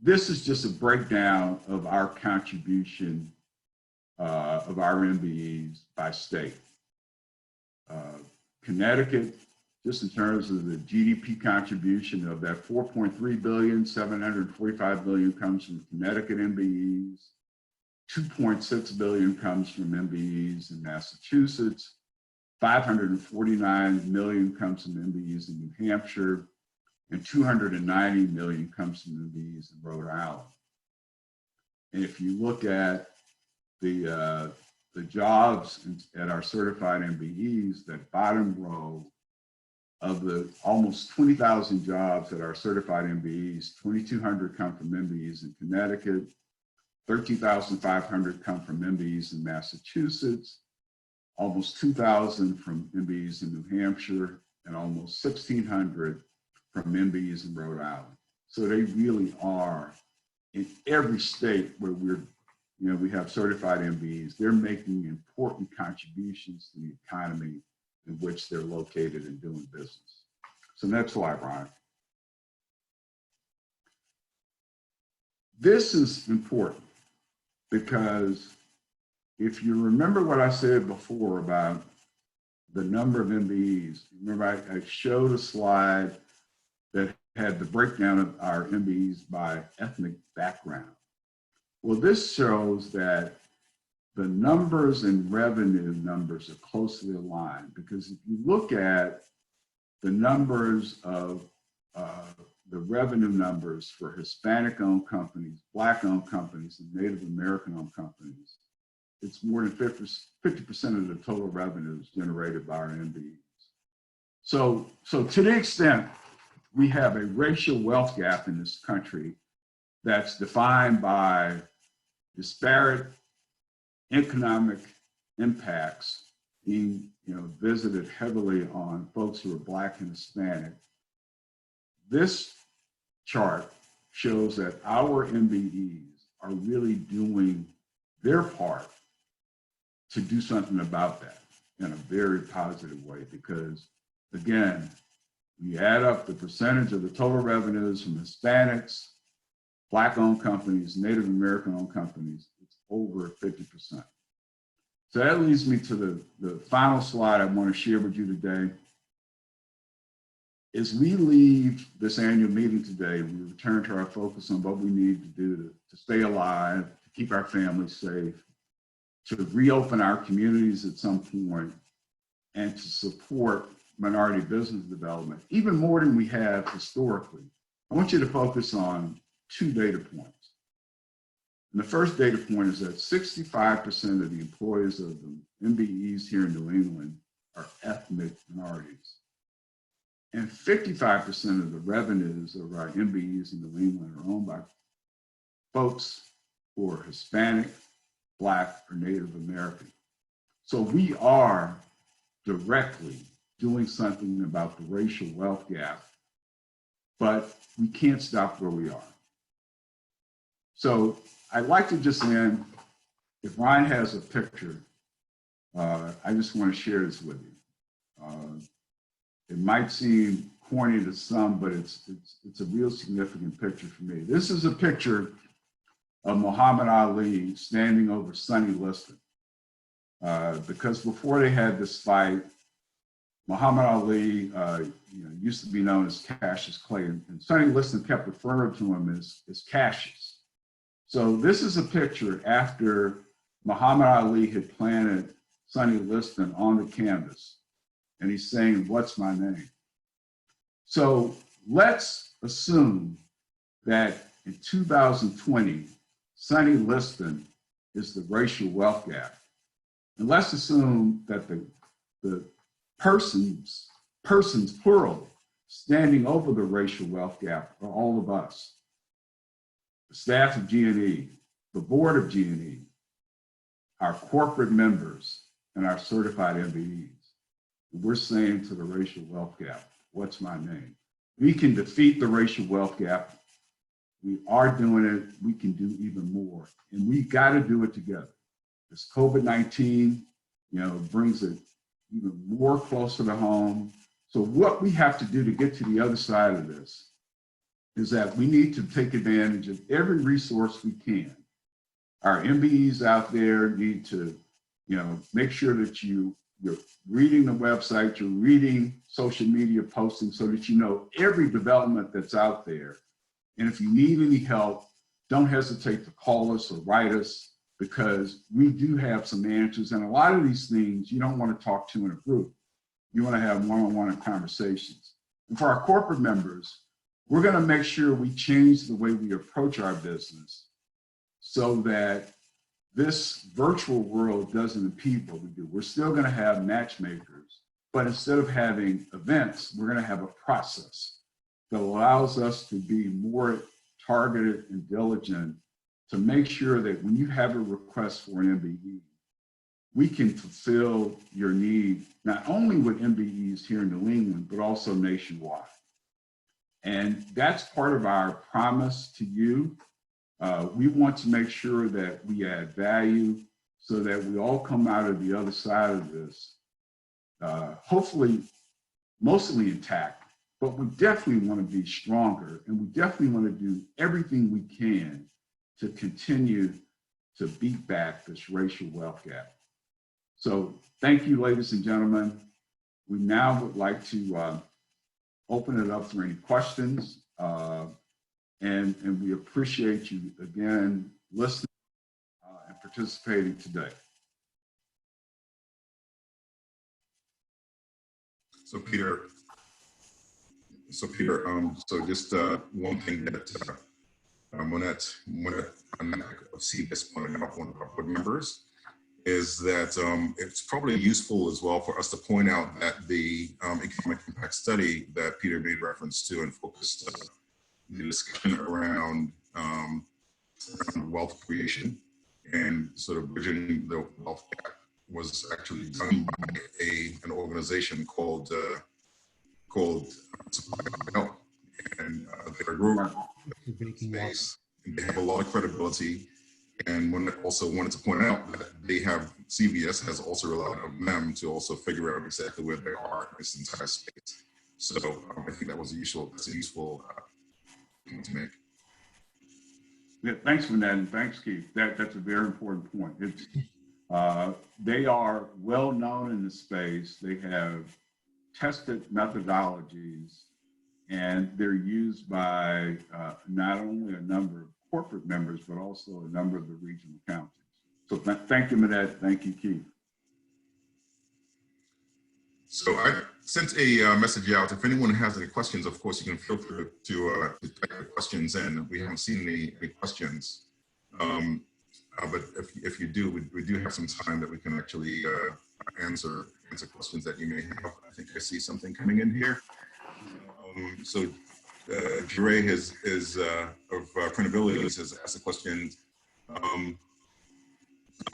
this is just a breakdown of our contribution of our MBEs by state. Connecticut, just in terms of the GDP contribution of that 4.3 billion, 745 billion comes from Connecticut MBEs, 2.6 billion comes from MBEs in Massachusetts, 549 million comes from MBEs in New Hampshire, and 290 million comes from MBEs in Rhode Island. And if you look at the jobs at our certified MBEs, that bottom row of the almost 20,000 jobs at our certified MBEs, 2,200 come from MBEs in Connecticut, 13,500 come from MBEs in Massachusetts, almost 2,000 from MBEs in New Hampshire, and almost 1,600 from MBEs in Rhode Island. So they really are in every state where we have certified MBEs, they're making important contributions to the economy in which they're located and doing business. So next slide, Brian. This is important because if you remember what I said before about the number of MBEs, remember I showed a slide that had the breakdown of our MBEs by ethnic background. Well, this shows that the numbers and revenue numbers are closely aligned, because if you look at the numbers of the revenue numbers for Hispanic-owned companies, Black-owned companies, and Native American-owned companies, it's more than 50% of the total revenues generated by our MBEs. So to the extent we have a racial wealth gap in this country that's defined by disparate economic impacts being visited heavily on folks who are Black and Hispanic. This chart shows that our MBEs are really doing their part to do something about that in a very positive way, because again, we add up the percentage of the total revenues from Hispanics, Black-owned companies, Native American-owned companies, it's over 50%. So that leads me to the final slide I want to share with you today. As we leave this annual meeting today, we return to our focus on what we need to do to stay alive, to keep our families safe, to reopen our communities at some point, and to support minority business development, even more than we have historically. I want you to focus on 2 data points. And the first data point is that 65% of the employees of the MBEs here in New England are ethnic minorities. And 55% of the revenues of our MBEs in New England are owned by folks who are Hispanic, Black, or Native American. So we are directly doing something about the racial wealth gap, but we can't stop where we are. So I'd like to just end, if Ryan has a picture, I just want to share this with you. It might seem corny to some, but it's a real significant picture for me. This is a picture of Muhammad Ali standing over Sonny Liston. Because before they had this fight, Muhammad Ali used to be known as Cassius Clay, and Sonny Liston kept referring to him as Cassius. So this is a picture after Muhammad Ali had planted Sonny Liston on the canvas, and he's saying, "What's my name?" So let's assume that in 2020, Sonny Liston is the racial wealth gap. And let's assume that the persons, plural, standing over the racial wealth gap are all of us. The staff of GNE, the board of GNE, our corporate members, and our certified MBEs. We're saying to the racial wealth gap, what's my name? We can defeat the racial wealth gap. We are doing it. We can do even more. And we got to do it together. This COVID-19, brings it even more closer to home. So what we have to do to get to the other side of this is that we need to take advantage of every resource we can. Our MBEs out there need to, make sure that you're reading the website, you're reading social media postings so that you know every development that's out there. And if you need any help, don't hesitate to call us or write us, because we do have some answers. And a lot of these things you don't want to talk to in a group. You want to have one-on-one conversations. And for our corporate members, we're going to make sure we change the way we approach our business so that this virtual world doesn't impede what we do. We're still going to have matchmakers, but instead of having events, we're going to have a process that allows us to be more targeted and diligent to make sure that when you have a request for an MBE, we can fulfill your need, not only with MBEs here in New England, but also nationwide. And that's part of our promise to you. We want to make sure that we add value so that we all come out of the other side of this, hopefully mostly intact, but we definitely want to be stronger, and we definitely want to do everything we can to continue to beat back this racial wealth gap. So thank you, ladies and gentlemen. We now would like to open it up for any questions. And we appreciate you again listening and participating today. So Peter, so just one thing that Monette of CBS pointed out, one of our board members, is that it's probably useful as well for us to point out that the economic impact study that Peter made reference to and focused the discussion around wealth creation and sort of bridging the wealth gap was actually done by an organization called Supply Health, and they're a group space. They have a lot of credibility, and one also wanted to point out that they have CVS has also relied on them to also figure out exactly where they are in this entire space. So I think that was a useful point to make. Yeah, thanks for that, and thanks, Keith. That's a very important point. It's, they are well known in the space. They have tested methodologies, and they're used by not only a number of corporate members, but also a number of the regional counties. So thank you, Manette. Thank you, Keith. So I sent a message out. If anyone has any questions, of course, you can feel free to type the questions in. We haven't seen any questions. But if you do, we do have some time that we can actually answer questions that you may have. I think I see something coming in here. So Jure of Printability has asked a question.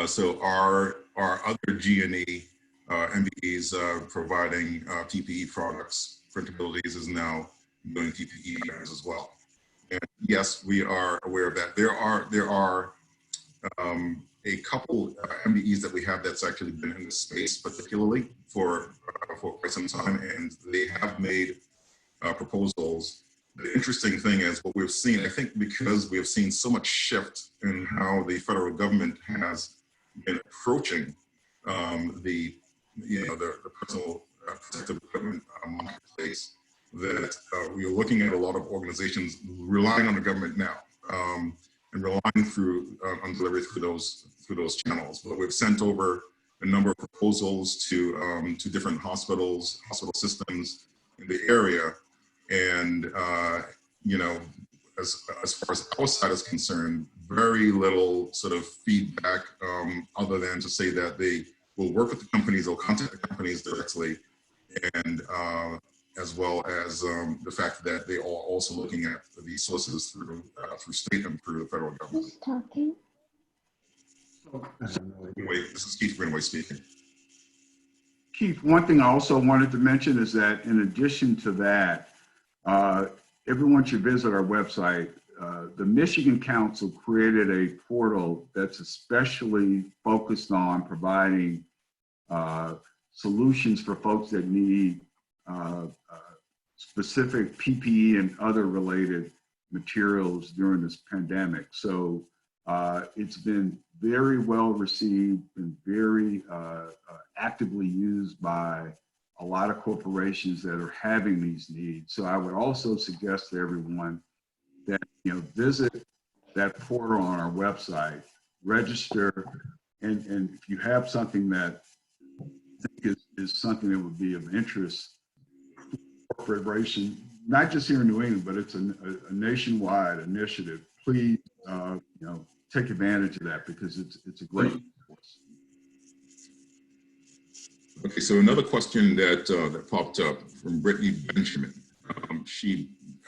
So are other GNE MBEs providing PPE products? Printabilities is now doing PPE as well. And yes, we are aware of that. There are a couple MBEs that we have that's actually been in this space, particularly for quite some time, and they have made proposals. The interesting thing is what we've seen, I think because we have seen so much shift in how the federal government has been approaching the personal protective equipment marketplace, that we are looking at a lot of organizations relying on the government now and relying on delivery through those channels. But we've sent over a number of proposals to different hospital systems in the area, and as far as our side is concerned, very little sort of feedback other than to say that they will work with the companies, they'll contact the companies directly, and as well as the fact that they are also looking at these sources through state and through the federal government. Who's talking? Wait, this is Keith Greenway speaking. Keith, one thing I also wanted to mention is that in addition to that, everyone should visit our website. The Michigan Council created a portal that's especially focused on providing solutions for folks that need specific PPE and other related materials during this pandemic. So it's been very well received and very actively used by a lot of corporations that are having these needs. So I would also suggest to everyone that, visit that portal on our website, register, and if you have something that I think is something that would be of interest to corporation, not just here in New England, but it's a nationwide initiative. Please, take advantage of that because it's a great resource. Okay, so another question that popped up from Brittany Benjamin. And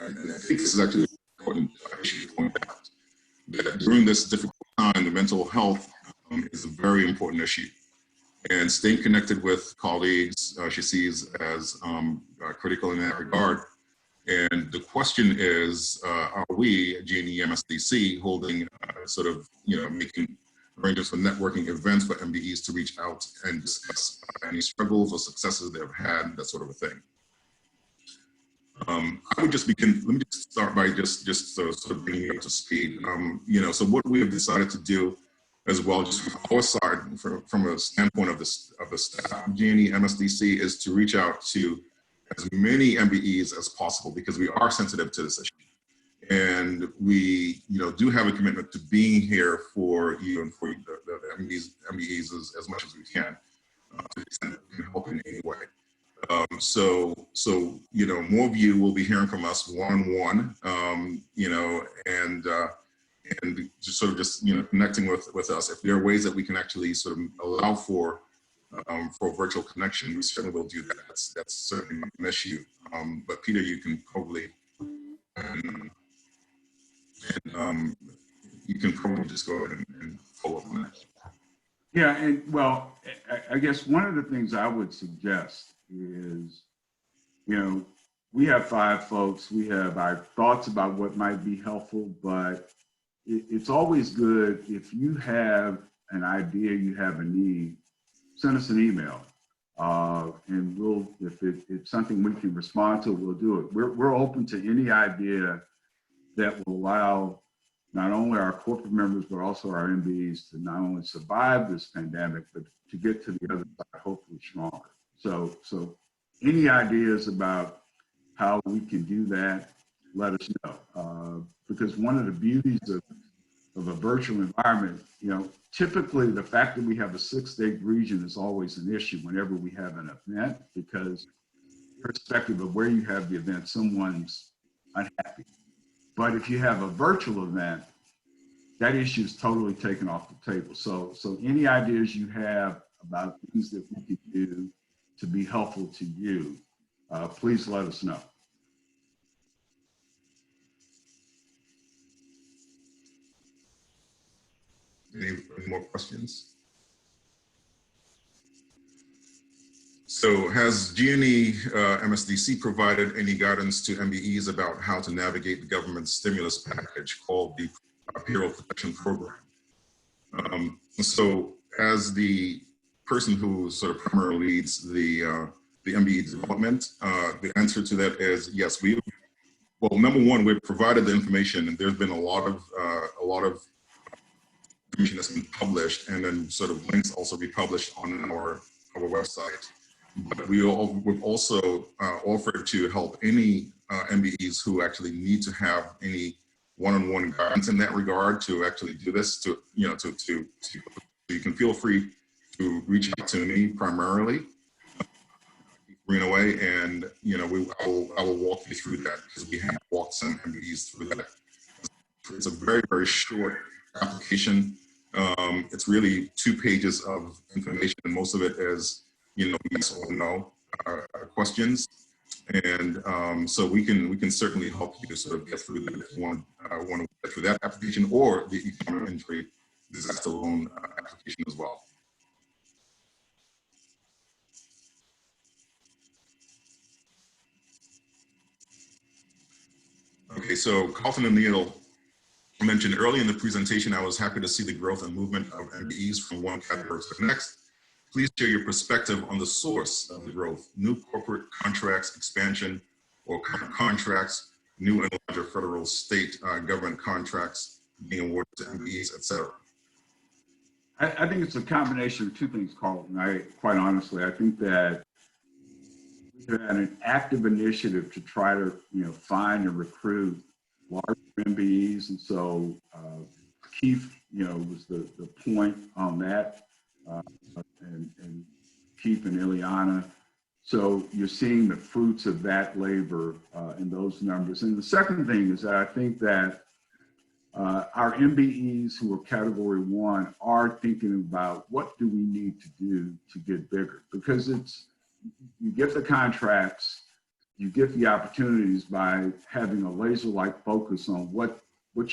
I think this is actually important issue to point out, that during this difficult time, the mental health is a very important issue. And staying connected with colleagues, she sees as critical in that regard. And the question is, are we at GNEMSDC holding making arrangements for networking events for MBEs to reach out and discuss any struggles or successes they've had, that sort of a thing. I would just begin, let me just start by just sort of bringing you up to speed. So what we have decided to do as well, just from our side, from a standpoint of the staff of GNEMSDC, is to reach out to as many MBEs as possible because we are sensitive to this issue. And we, do have a commitment to being here for you and for the MBEs as much as we can to the extent that we can help in any way. So more of you will be hearing from us one-on-one, and just sort of connecting with us. If there are ways that we can actually sort of allow for virtual connection, we certainly will do that. That's certainly not an issue. But Peter, you can probably just go ahead and follow up on that. Yeah, and well, I guess one of the things I would suggest is, we have 5 folks. We have our thoughts about what might be helpful, but it's always good if you have an idea, you have a need, send us an email. And we'll, if it's something we can respond to, we'll do it. We're open to any idea that will allow not only our corporate members, but also our MBEs to not only survive this pandemic, but to get to the other side, hopefully stronger. So any ideas about how we can do that, let us know. Because one of the beauties of a virtual environment, typically the fact that we have a 6-state region is always an issue whenever we have an event, because irrespective of where you have the event, someone's unhappy. But if you have a virtual event, that issue is totally taken off the table. So any ideas you have about things that we can do to be helpful to you, please let us know. Any more questions? So has GNEMSDC provided any guidance to MBEs about how to navigate the government's stimulus package called the Payroll Protection Program? So as the person who sort of primarily leads the MBE development, the answer to that is yes. Well, number one, we've provided the information, and there's been a lot of information that's been published, and then sort of links also be published on our website. But we've also offered to help any MBEs who actually need to have any one-on-one guidance in that regard to actually do this. You can feel free to reach out to me primarily, Greenaway, and I will walk you through that because we have walked some MBEs through that. It's a very, very short application. It's really 2 pages of information, and most of it is, yes or no questions. And so we can certainly help you sort of get through that if you want to get through that application or the economic injury disaster loan application as well. Okay, so Carlton and Neil mentioned early in the presentation, I was happy to see the growth and movement of MBEs from one category to the next. Please share your perspective on the source of the growth, new corporate contracts, expansion, or current contracts, new and larger federal state government contracts being awarded to MBEs, et cetera. I think it's a combination of 2 things, Carlton. Quite honestly, I think that we had an active initiative to try to, find and recruit large MBEs, and so Keith, was the point on that, and Keith and Ileana. So you're seeing the fruits of that labor in those numbers. And the second thing is that I think that our MBEs who are category 1 are thinking about what do we need to do to get bigger, because you get the contracts, you get the opportunities by having a laser-like focus on what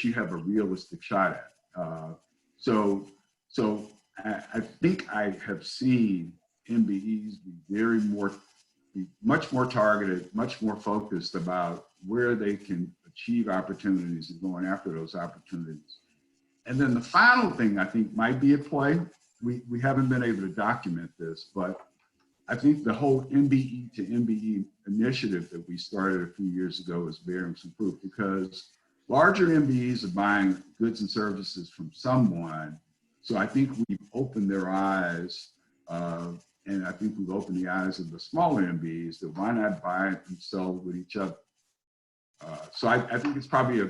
you have a realistic shot at. So I think I have seen MBEs be much more targeted, much more focused about where they can achieve opportunities and going after those opportunities. And then the final thing I think might be at play, we haven't been able to document this, but I think the whole MBE to MBE initiative that we started a few years ago is bearing some fruit, because larger MBEs are buying goods and services from someone. So I think we've opened their eyes, and I think we've opened the eyes of the smaller MBEs that why not buy it and sell with each other. So I think it's probably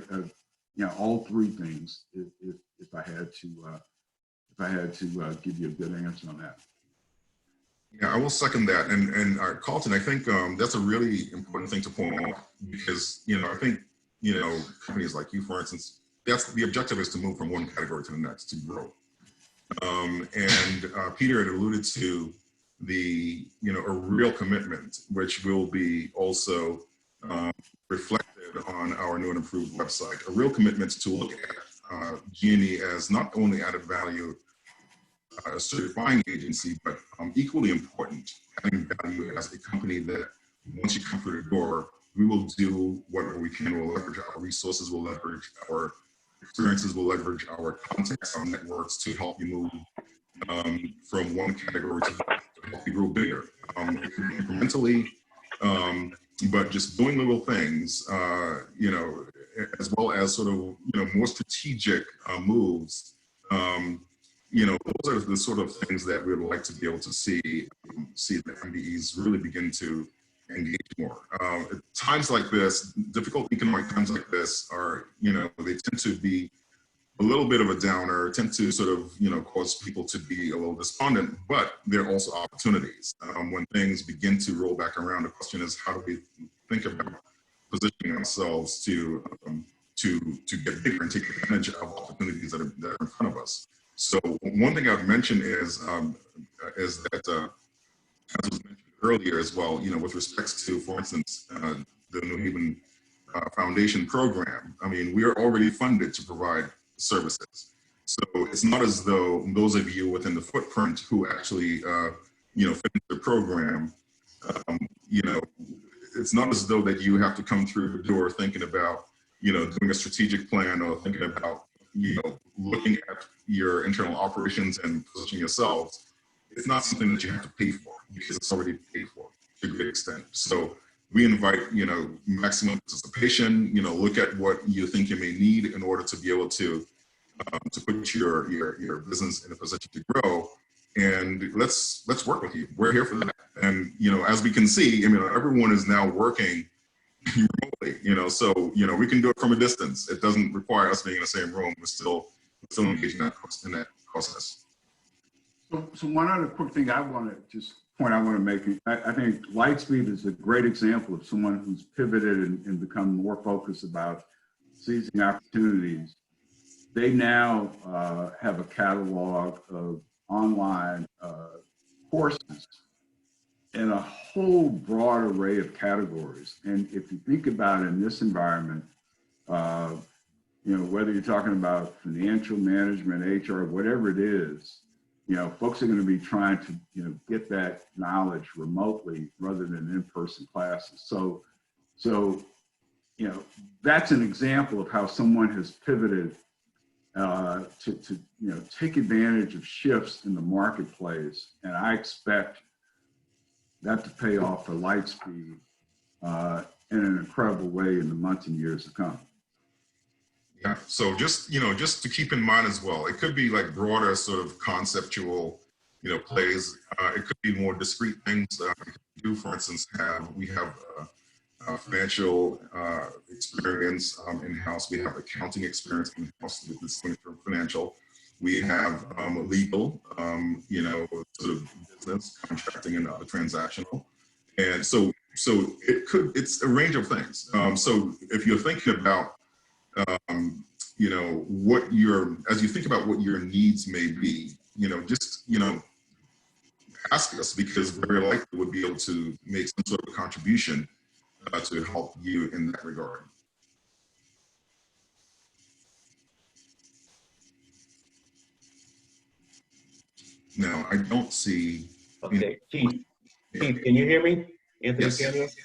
all 3 things. If I had to give you a good answer on that. Yeah, I will second that. And Carlton, I think that's a really important thing to point out, because, I think, companies like you, for instance, that's the objective, is to move from one category to the next, to grow. And Peter had alluded to the, a real commitment, which will be also reflected on our new and improved website, a real commitment to look at GNE as not only added value, a certifying agency, but equally important, adding value as a company that once you come through the door, we will do whatever we can. We'll leverage our resources, we'll leverage our experiences, we'll leverage our contacts, our networks to help you move from one category to the next, to help you grow bigger. Incrementally, but just doing little things, as well as sort of, more strategic moves. Those are the sort of things that we would like to be able to see the MBEs really begin to engage more. At times like this, difficult economic times like this are, they tend to be a little bit of a downer, tend to sort of, cause people to be a little despondent, but there are also opportunities. When things begin to roll back around, the question is, how do we think about positioning ourselves to get bigger and take advantage of opportunities that are in front of us? So one thing I've mentioned is that, as was mentioned earlier as well, with respect to, for instance, the New Haven Foundation program, I mean, we are already funded to provide services. So it's not as though those of you within the footprint who actually, finish the program, it's not as though that you have to come through the door thinking about, doing a strategic plan or thinking about, looking at your internal operations and positioning yourselves. It's not something that you have to pay for, because it's already paid for to a great extent. So we invite, maximum participation, look at what you think you may need in order to be able to put your business in a position to grow. And let's work with you. We're here for that. And, as we can see, everyone is now working remotely, so, we can do it from a distance. It doesn't require us being in the same room. We're still engaging in that process. So one other quick thing I want to make, I think Lightspeed is a great example of someone who's pivoted and become more focused about seizing opportunities. they now have a catalog of online courses in a whole broad array of categories. And if you think about it in this environment, you know, whether you're talking about financial management, HR, whatever it is, you know, folks are going to be trying to, you know, get that knowledge remotely rather than in-person classes. So, you know, that's an example of how someone has pivoted to you know, take advantage of shifts in the marketplace. And I expect that to pay off for Lightspeed in an incredible way in the months and years to come. Yeah, so just, you know, just to keep in mind as well, it could be like broader sort of conceptual, you know, plays. It could be more discrete things. We could do, for instance, we have financial experience in-house. We have accounting experience in-house with distinct from financial. We have legal, you know, sort of business, contracting, and other transactional. And so it's a range of things. So if you're thinking about, you know, as you think about what your needs may be, you know, just, you know, ask us, because very likely we'll be able to make some sort of contribution to help you in that regard. Now, I don't see. Okay, Keith, can you hear me? Anthony Yes. Samuels?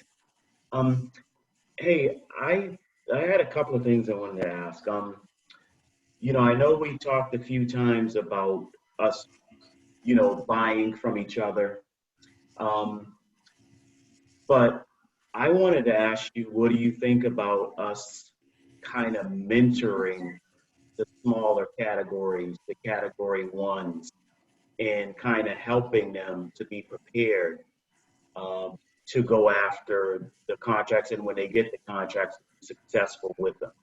Hey, I had a couple of things I wanted to ask. You know, I know we talked a few times about us, you know, buying from each other. But I wanted to ask you, what do you think about us kind of mentoring the smaller categories, the category ones, and kind of helping them to be prepared to go after the contracts, and when they get the contracts, be successful with them.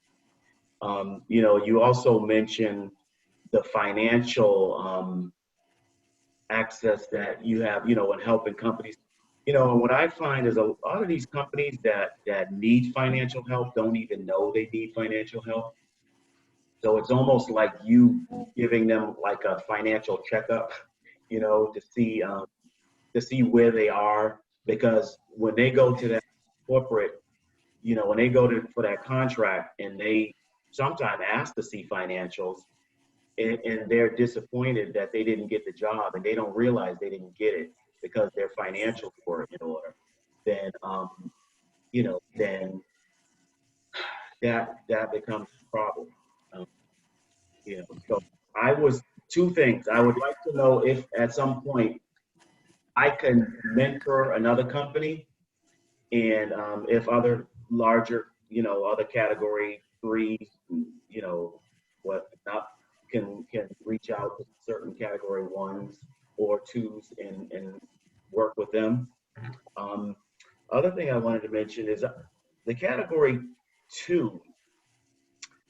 You know, you also mentioned the financial access that you have, you know, in helping companies. You know, and what I find is a lot of these companies that need financial help don't even know they need financial help. So it's almost like you giving them like a financial checkup, you know, to see where they are, because when they go to that corporate, you know, when they go to for that contract and they sometimes ask to see financials, and they're disappointed that they didn't get the job, and they don't realize they didn't get it because their financials weren't in order, then you know, then that becomes a problem. Um, you know, so two things. I would like to know if at some point I can mentor another company, and if other larger, you know, other category threes, you know, what not can reach out to certain category ones or twos and work with them. Other thing I wanted to mention is the category two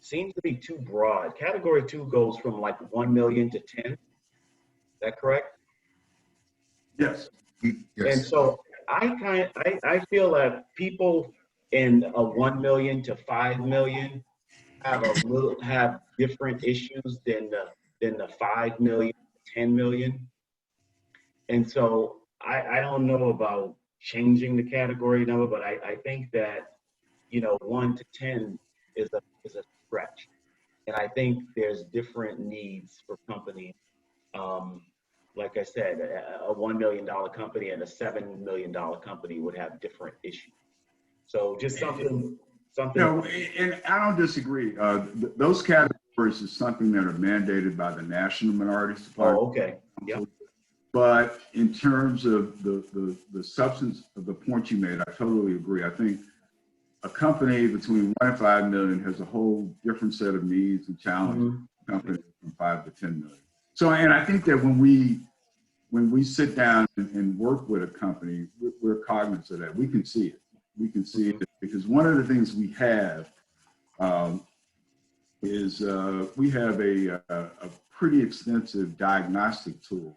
seems to be too broad. Category two goes from like 1 million to 10. Is that correct? Yes. Yes. And so I feel that people in a 1 million to 5 million have different issues than the 5 million, 10 million. And so I don't know about changing the category number, but I think that, you know, 1 to 10 is a stretch. And I think there's different needs for companies. Like I said, a $1 million company and a $7 million company would have different issues. So just something. No, and I don't disagree. Those categories is something that are mandated by the National Minority Supply. Oh, okay. Yeah. But in terms of the substance of the point you made, I totally agree. I think a company between 1 and 5 million has a whole different set of needs and challenges. Mm-hmm. Company from 5 to 10 million. So, and I think that when we sit down and work with a company, we're cognizant of that. We can see it. We can see it because one of the things we have is we have a pretty extensive diagnostic tool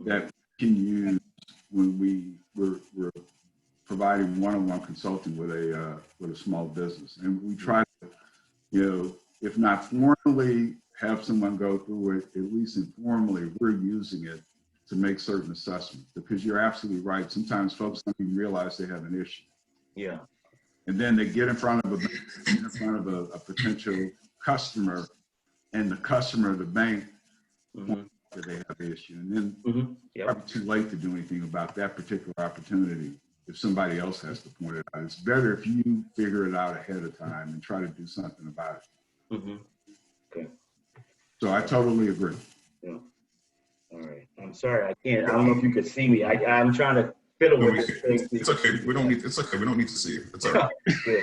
that we can use when we're providing one-on-one consulting with a small business, and we try to, you know, if not formally have someone go through it, at least informally, we're using it to make certain assessments. Because you're absolutely right. Sometimes folks don't even realize they have an issue. Yeah. And then they get in front of a potential customer, and the customer of the bank Mm-hmm. that they have the issue. And then Mm-hmm. Yep. probably too late to do anything about that particular opportunity if somebody else has to point it out. It's better if you figure it out ahead of time and try to do something about it. Mm-hmm. Okay. So I totally agree. Yeah. All right. I'm sorry. I don't know if you could see me. I'm trying to fiddle No, with this thing. it's okay. It's okay. We don't need to see it. It's all right. Good.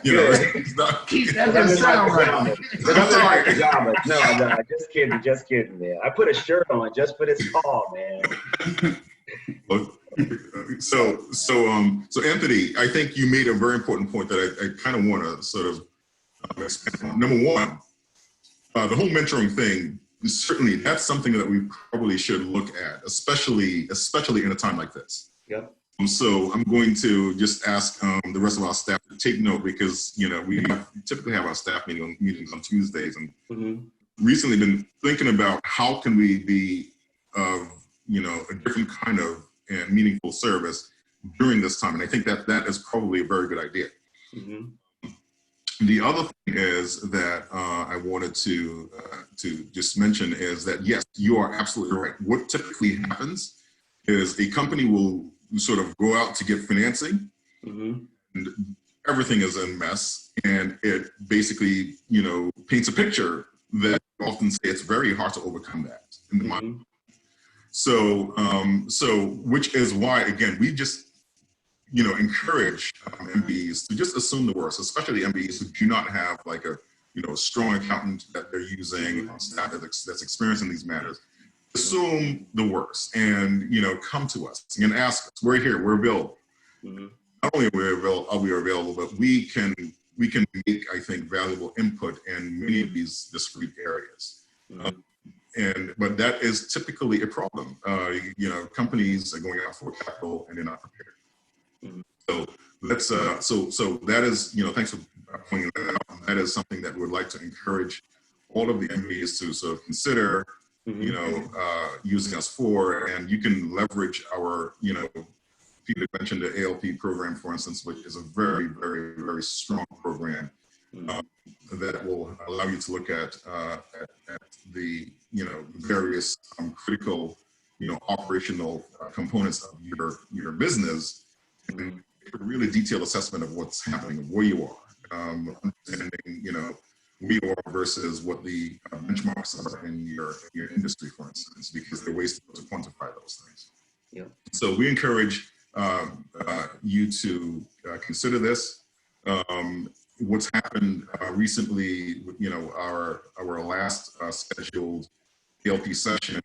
You know, Good. it's not. That doesn't sound right. I'm sorry. Pajamas. No, just kidding, man. I put a shirt on just for this call, man. So Anthony, I think you made a very important point that I kind of want to sort of expand on. Number one, the whole mentoring thing, certainly that's something that we probably should look at, especially in a time like this. Yep. So I'm going to just ask the rest of our staff to take note, because we typically have our staff meetings on Tuesdays, and Mm-hmm. recently been thinking about how can we be of a different kind of and meaningful service during this time, and I think that is probably a very good idea. Mm-hmm. The other thing is that I wanted to just mention is that, yes, you are absolutely right. What typically happens is a company will sort of go out to get financing, Mm-hmm. and everything is a mess, and it basically paints a picture that you often say it's very hard to overcome that in the mind. Mm-hmm. So which is why, again, we just encourage MBEs to just assume the worst, especially MBEs who do not have like a strong accountant that they're using on staff that's experienced in these matters. Assume the worst, and come to us and ask us. We're here. We're available. Mm-hmm. Not only are we available, but we can make, I think, valuable input in many of these discrete areas. Mm-hmm. But that is typically a problem. Companies are going out for capital and they're not prepared. Mm-hmm. So let's so that is thanks for pointing that out. That is something that we would like to encourage all of the MBAs to sort of consider. Mm-hmm. Using us for, and you can leverage our Peter mentioned the ALP program, for instance, which is a very, very, very strong program that will allow you to look at the various critical operational components of your business, and make a really detailed assessment of what's happening, where you are, understanding where you are versus what the benchmarks are in your industry, for instance, because there are ways to quantify those things. Yeah. So we encourage you to consider this. What's happened recently, our last scheduled ALP session,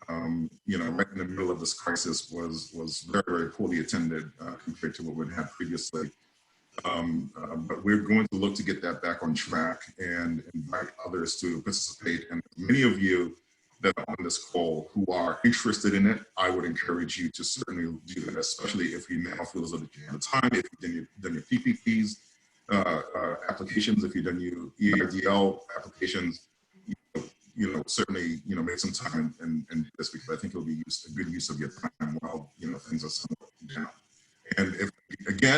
right in the middle of this crisis was very, very poorly attended compared to what we'd had previously. But we're going to look to get that back on track and invite others to participate. And many of you that are on this call who are interested in it, I would encourage you to certainly do that, especially if you now feel as though that you have the time, if you've done your PPPs applications, if you've done your EIDL applications, certainly, make some time and do this, because I think it'll be a good use of your time while, things are somewhat down. And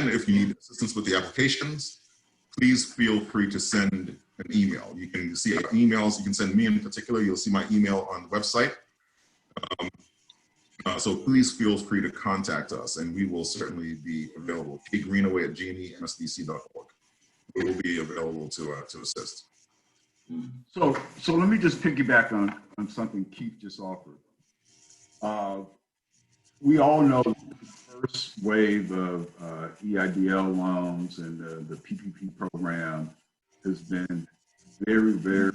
if you need assistance with the applications, please feel free to send an email. You can see our emails. You can send me in particular. You'll see my email on the website. So please feel free to contact us, and we will certainly be available. kgreenaway@gnemsdc.org. We will be available to assist. So let me just piggyback on something Keith just offered. We all know the first wave of EIDL loans and the PPP program has been very, very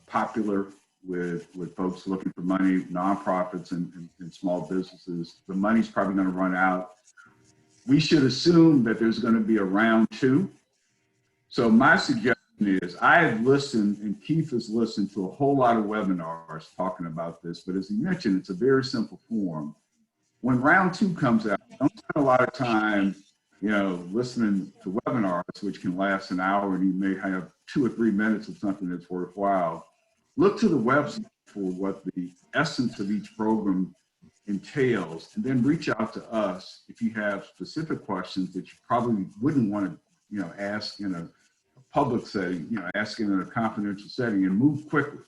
popular with folks looking for money, nonprofits and small businesses. The money's probably going to run out. We should assume that there's going to be a round two. So my suggestion is, I have listened, and Keith has listened to a whole lot of webinars talking about this, but as he mentioned, it's a very simple form. When round two comes out, don't spend a lot of time listening to webinars, which can last an hour, and you may have 2 or 3 minutes of something that's worthwhile. Look to the website for what the essence of each program entails, and then reach out to us if you have specific questions that you probably wouldn't want to, ask in a public setting, ask in a confidential setting, and move quickly,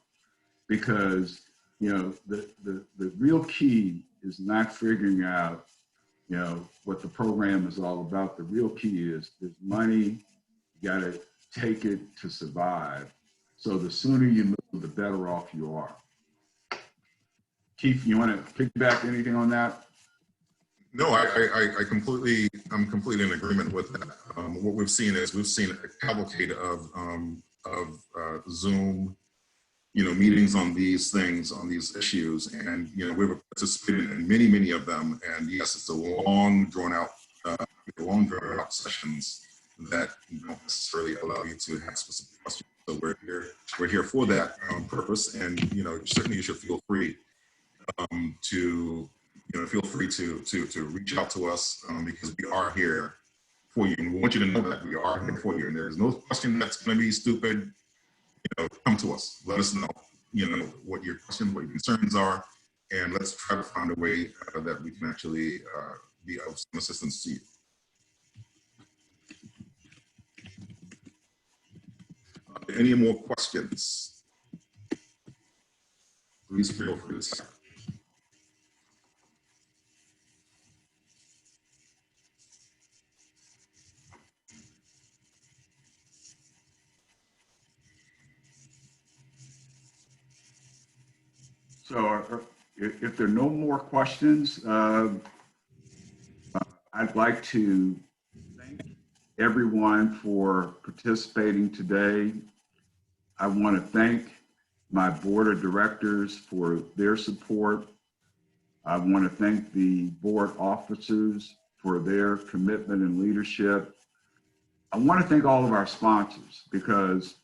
because, the real key is not figuring out, what the program is all about. The real key is there's money, you got to take it to survive. So the sooner you move, the better off you are. Keith, you want to piggyback anything on that? No, I'm completely in agreement with that. What we've seen a cavalcade of Zoom, meetings on these things, on these issues, and we've participated in many of them. And yes, it's a long drawn out sessions that don't necessarily allow you to have specific questions. So we're here for that purpose, and certainly you should feel free to reach out to us, because we are here for you, and we want you to know that we are here for you. And there's no question that's going to be stupid. Come to us. Let us know. What your questions, what your concerns are, and let's try to find a way that we can actually be of some assistance to you. Any more questions? Please feel free to start. So if there are no more questions, I'd like to thank everyone for participating today. I want to thank my board of directors for their support. I want to thank the board officers for their commitment and leadership. I want to thank all of our sponsors, because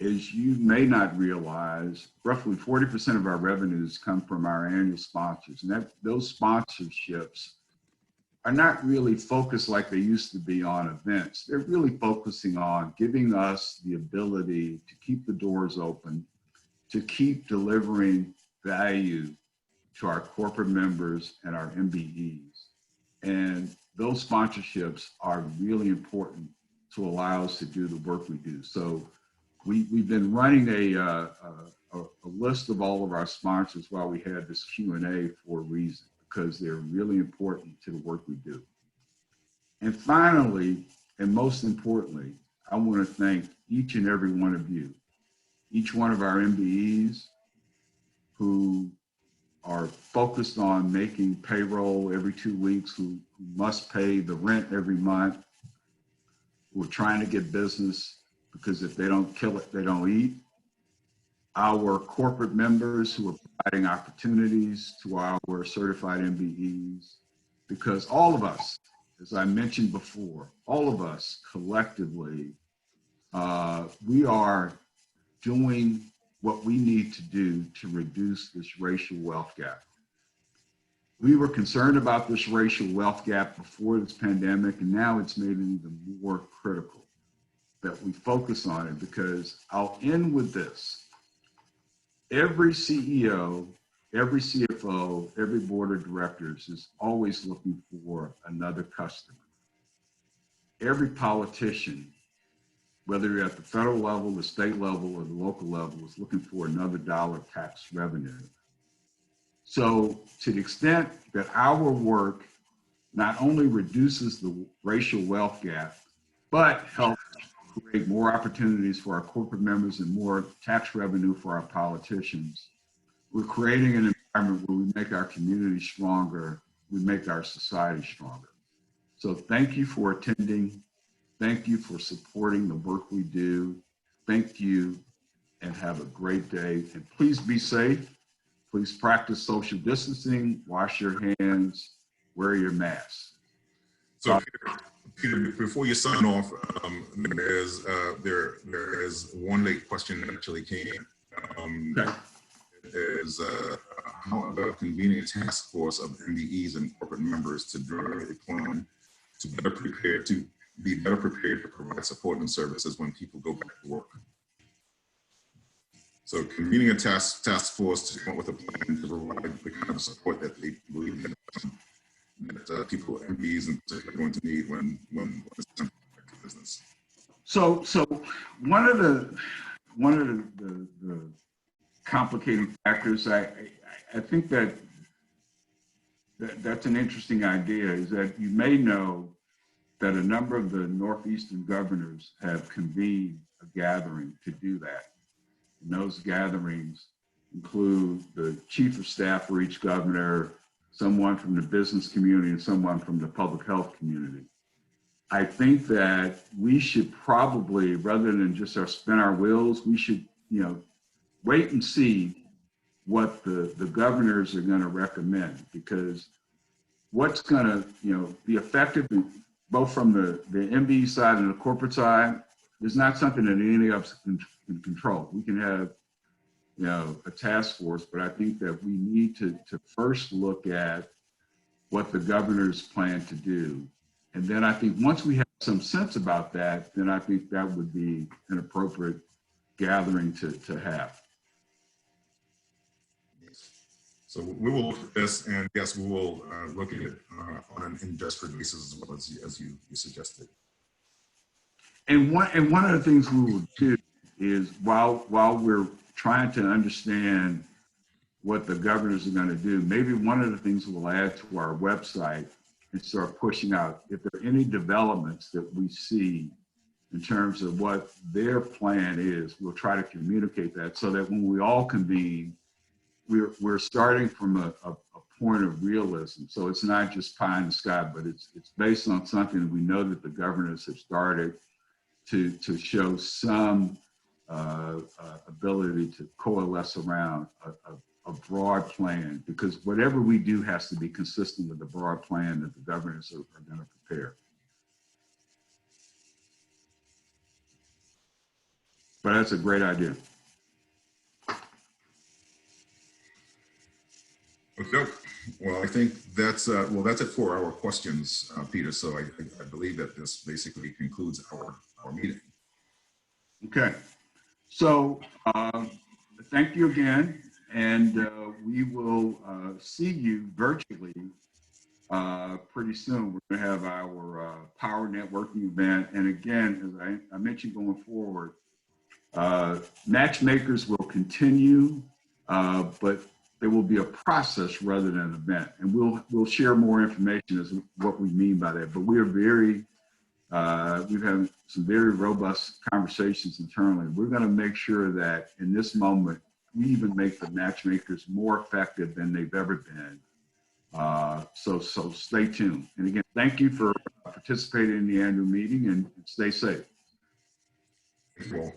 as you may not realize, roughly 40% of our revenues come from our annual sponsors. And those sponsorships are not really focused like they used to be on events. They're really focusing on giving us the ability to keep the doors open, to keep delivering value to our corporate members and our MBEs. And those sponsorships are really important to allow us to do the work we do. So we've been running a list of all of our sponsors while we had this Q&A for a reason, because they're really important to the work we do. And finally, and most importantly, I want to thank each and every one of you, each one of our MBEs who are focused on making payroll every 2 weeks, who must pay the rent every month, who are trying to get business, because if they don't kill it, they don't eat. Our corporate members who are providing opportunities to our certified MBEs, because all of us, as I mentioned before, all of us collectively, we are doing what we need to do to reduce this racial wealth gap. We were concerned about this racial wealth gap before this pandemic, and now it's made it even more critical that we focus on it, because I'll end with this. Every CEO, every CFO, every board of directors is always looking for another customer. Every politician, whether you're at the federal level, the state level, or the local level, is looking for another dollar tax revenue. So to the extent that our work not only reduces the racial wealth gap, but helps create more opportunities for our corporate members and more tax revenue for our politicians, we're creating an environment where we make our community stronger, we make our society stronger. So thank you for attending. Thank you for supporting the work we do. Thank you, and have a great day. And please be safe. Please practice social distancing, wash your hands, wear your mask. So Peter, before you sign off, there is one late question that actually came in. Okay. Is how about convening a task force of MBEs and corporate members to drive a plan to be better prepared to provide support and services when people go back to work. So convening a task force to come up with a plan to provide the kind of support that they believe that people, MPs, and are going to need when it's time to go back to business. So one of the complicating factors, I think that's an interesting idea, is that you may know that a number of the Northeastern governors have convened a gathering to do that. And those gatherings include the chief of staff for each governor, someone from the business community, and someone from the public health community. I think that we should probably, rather than just spin our wheels, we should, wait and see what the governors are going to recommend, because what's going to, be effective both from the MB side and the corporate side is not something that any of us can control. We can have, a task force, but I think that we need to first look at what the governors plan to do. And then I think once we have some sense about that, then I think that would be an appropriate gathering to have. So we will look at this, and yes, we will look at it on an industrial basis as well as you suggested. And one of the things we will do is while we're trying to understand what the governors are going to do, maybe one of the things we'll add to our website and start pushing out, if there are any developments that we see in terms of what their plan is, we'll try to communicate that so that when we all convene, we're starting from a point of realism. So it's not just pie in the sky, but it's based on something that we know that the governors have started to show some ability to coalesce around a broad plan, because whatever we do has to be consistent with the broad plan that the governors are going to prepare. But that's a great idea. Okay. Well, I think that's it for our questions, Peter. So I believe that this basically concludes our meeting. Okay. So thank you again, and we will see you virtually pretty soon. We're going to have our power networking event, and again, as I mentioned going forward, matchmakers will continue, but there will be a process rather than an event, and we'll share more information as what we mean by that. But we are we've had some very robust conversations internally. We're going to make sure that in this moment, we even make the matchmakers more effective than they've ever been. So stay tuned. And again, thank you for participating in the annual meeting, and stay safe. Thank you all.